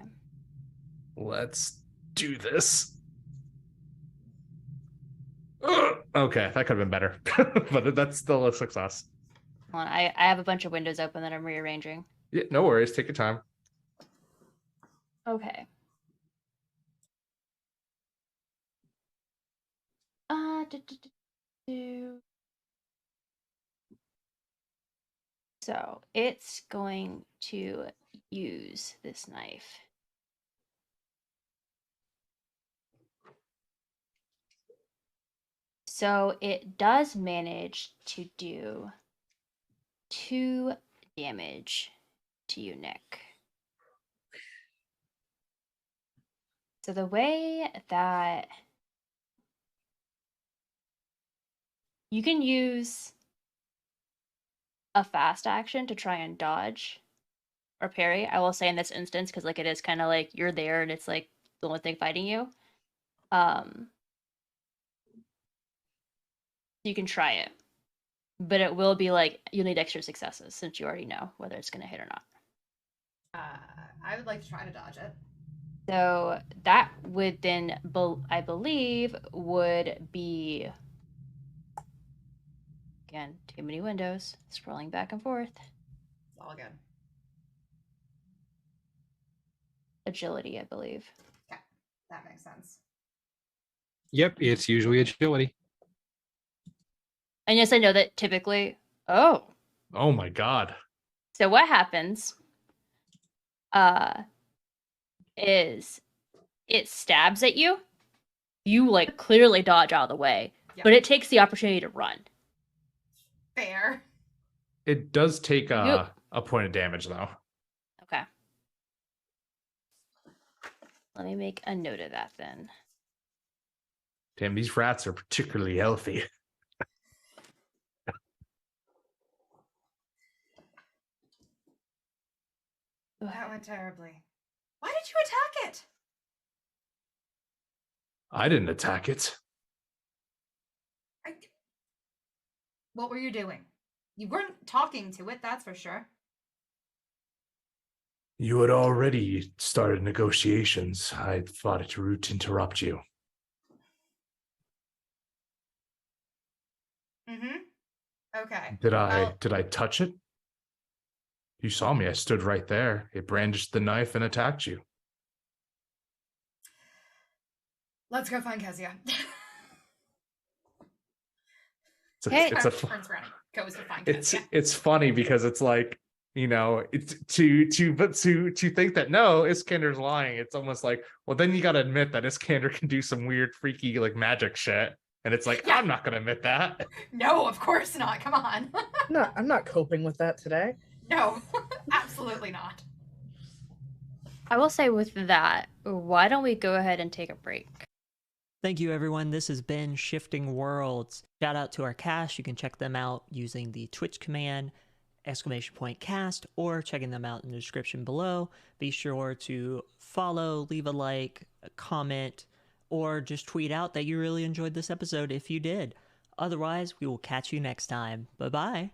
Let's do this. Okay, that could have been better, but that's still a success. Hold on, I have a bunch of windows open that I'm rearranging. Yeah, no worries. Take your time. Okay. Do, do, do, do. So it's going to use this knife. So it does manage to do 2 damage to you, Nick. So the way that you can use a fast action to try and dodge or parry, I will say in this instance, because like it is kind of like you're there and it's like the only thing fighting you. You can try it, but it will be like you'll need extra successes since you already know whether it's going to hit or not. I would like to try to dodge it. So that would then, I believe, would be, again, too many windows, scrolling back and forth. It's all good. Agility, I believe. Yeah, that makes sense. Yep, it's usually agility. And yes, I know that typically. Oh. Oh my god. So what happens is it stabs at you. You like clearly dodge out of the way, Yep. but it takes the opportunity to run. Fair. It does take a point of damage though. Okay. Let me make a note of that then. Damn, these rats are particularly healthy. That went terribly. Why did you attack it? I didn't attack it. What were you doing? You weren't talking to it, that's for sure. You had already started negotiations. I thought it rude to interrupt you. Mm-hmm. Okay. Did I touch it? You saw me. I stood right there. It brandished the knife and attacked you. Let's go find Kezia. It's funny because it's like, you know, it's to think that no, Iskander's lying. It's almost like, well, then you got to admit that Iskander can do some weird, freaky, like magic shit, and it's like, yeah. I'm not gonna admit that. No, of course not. Come on. No, I'm not coping with that today. No, absolutely not. I will say with that, why don't we go ahead and take a break? Thank you, everyone. This has been Shifting Worlds. Shout out to our cast. You can check them out using the Twitch command, !cast, or checking them out in the description below. Be sure to follow, leave a like, a comment, or just tweet out that you really enjoyed this episode if you did. Otherwise, we will catch you next time. Bye-bye.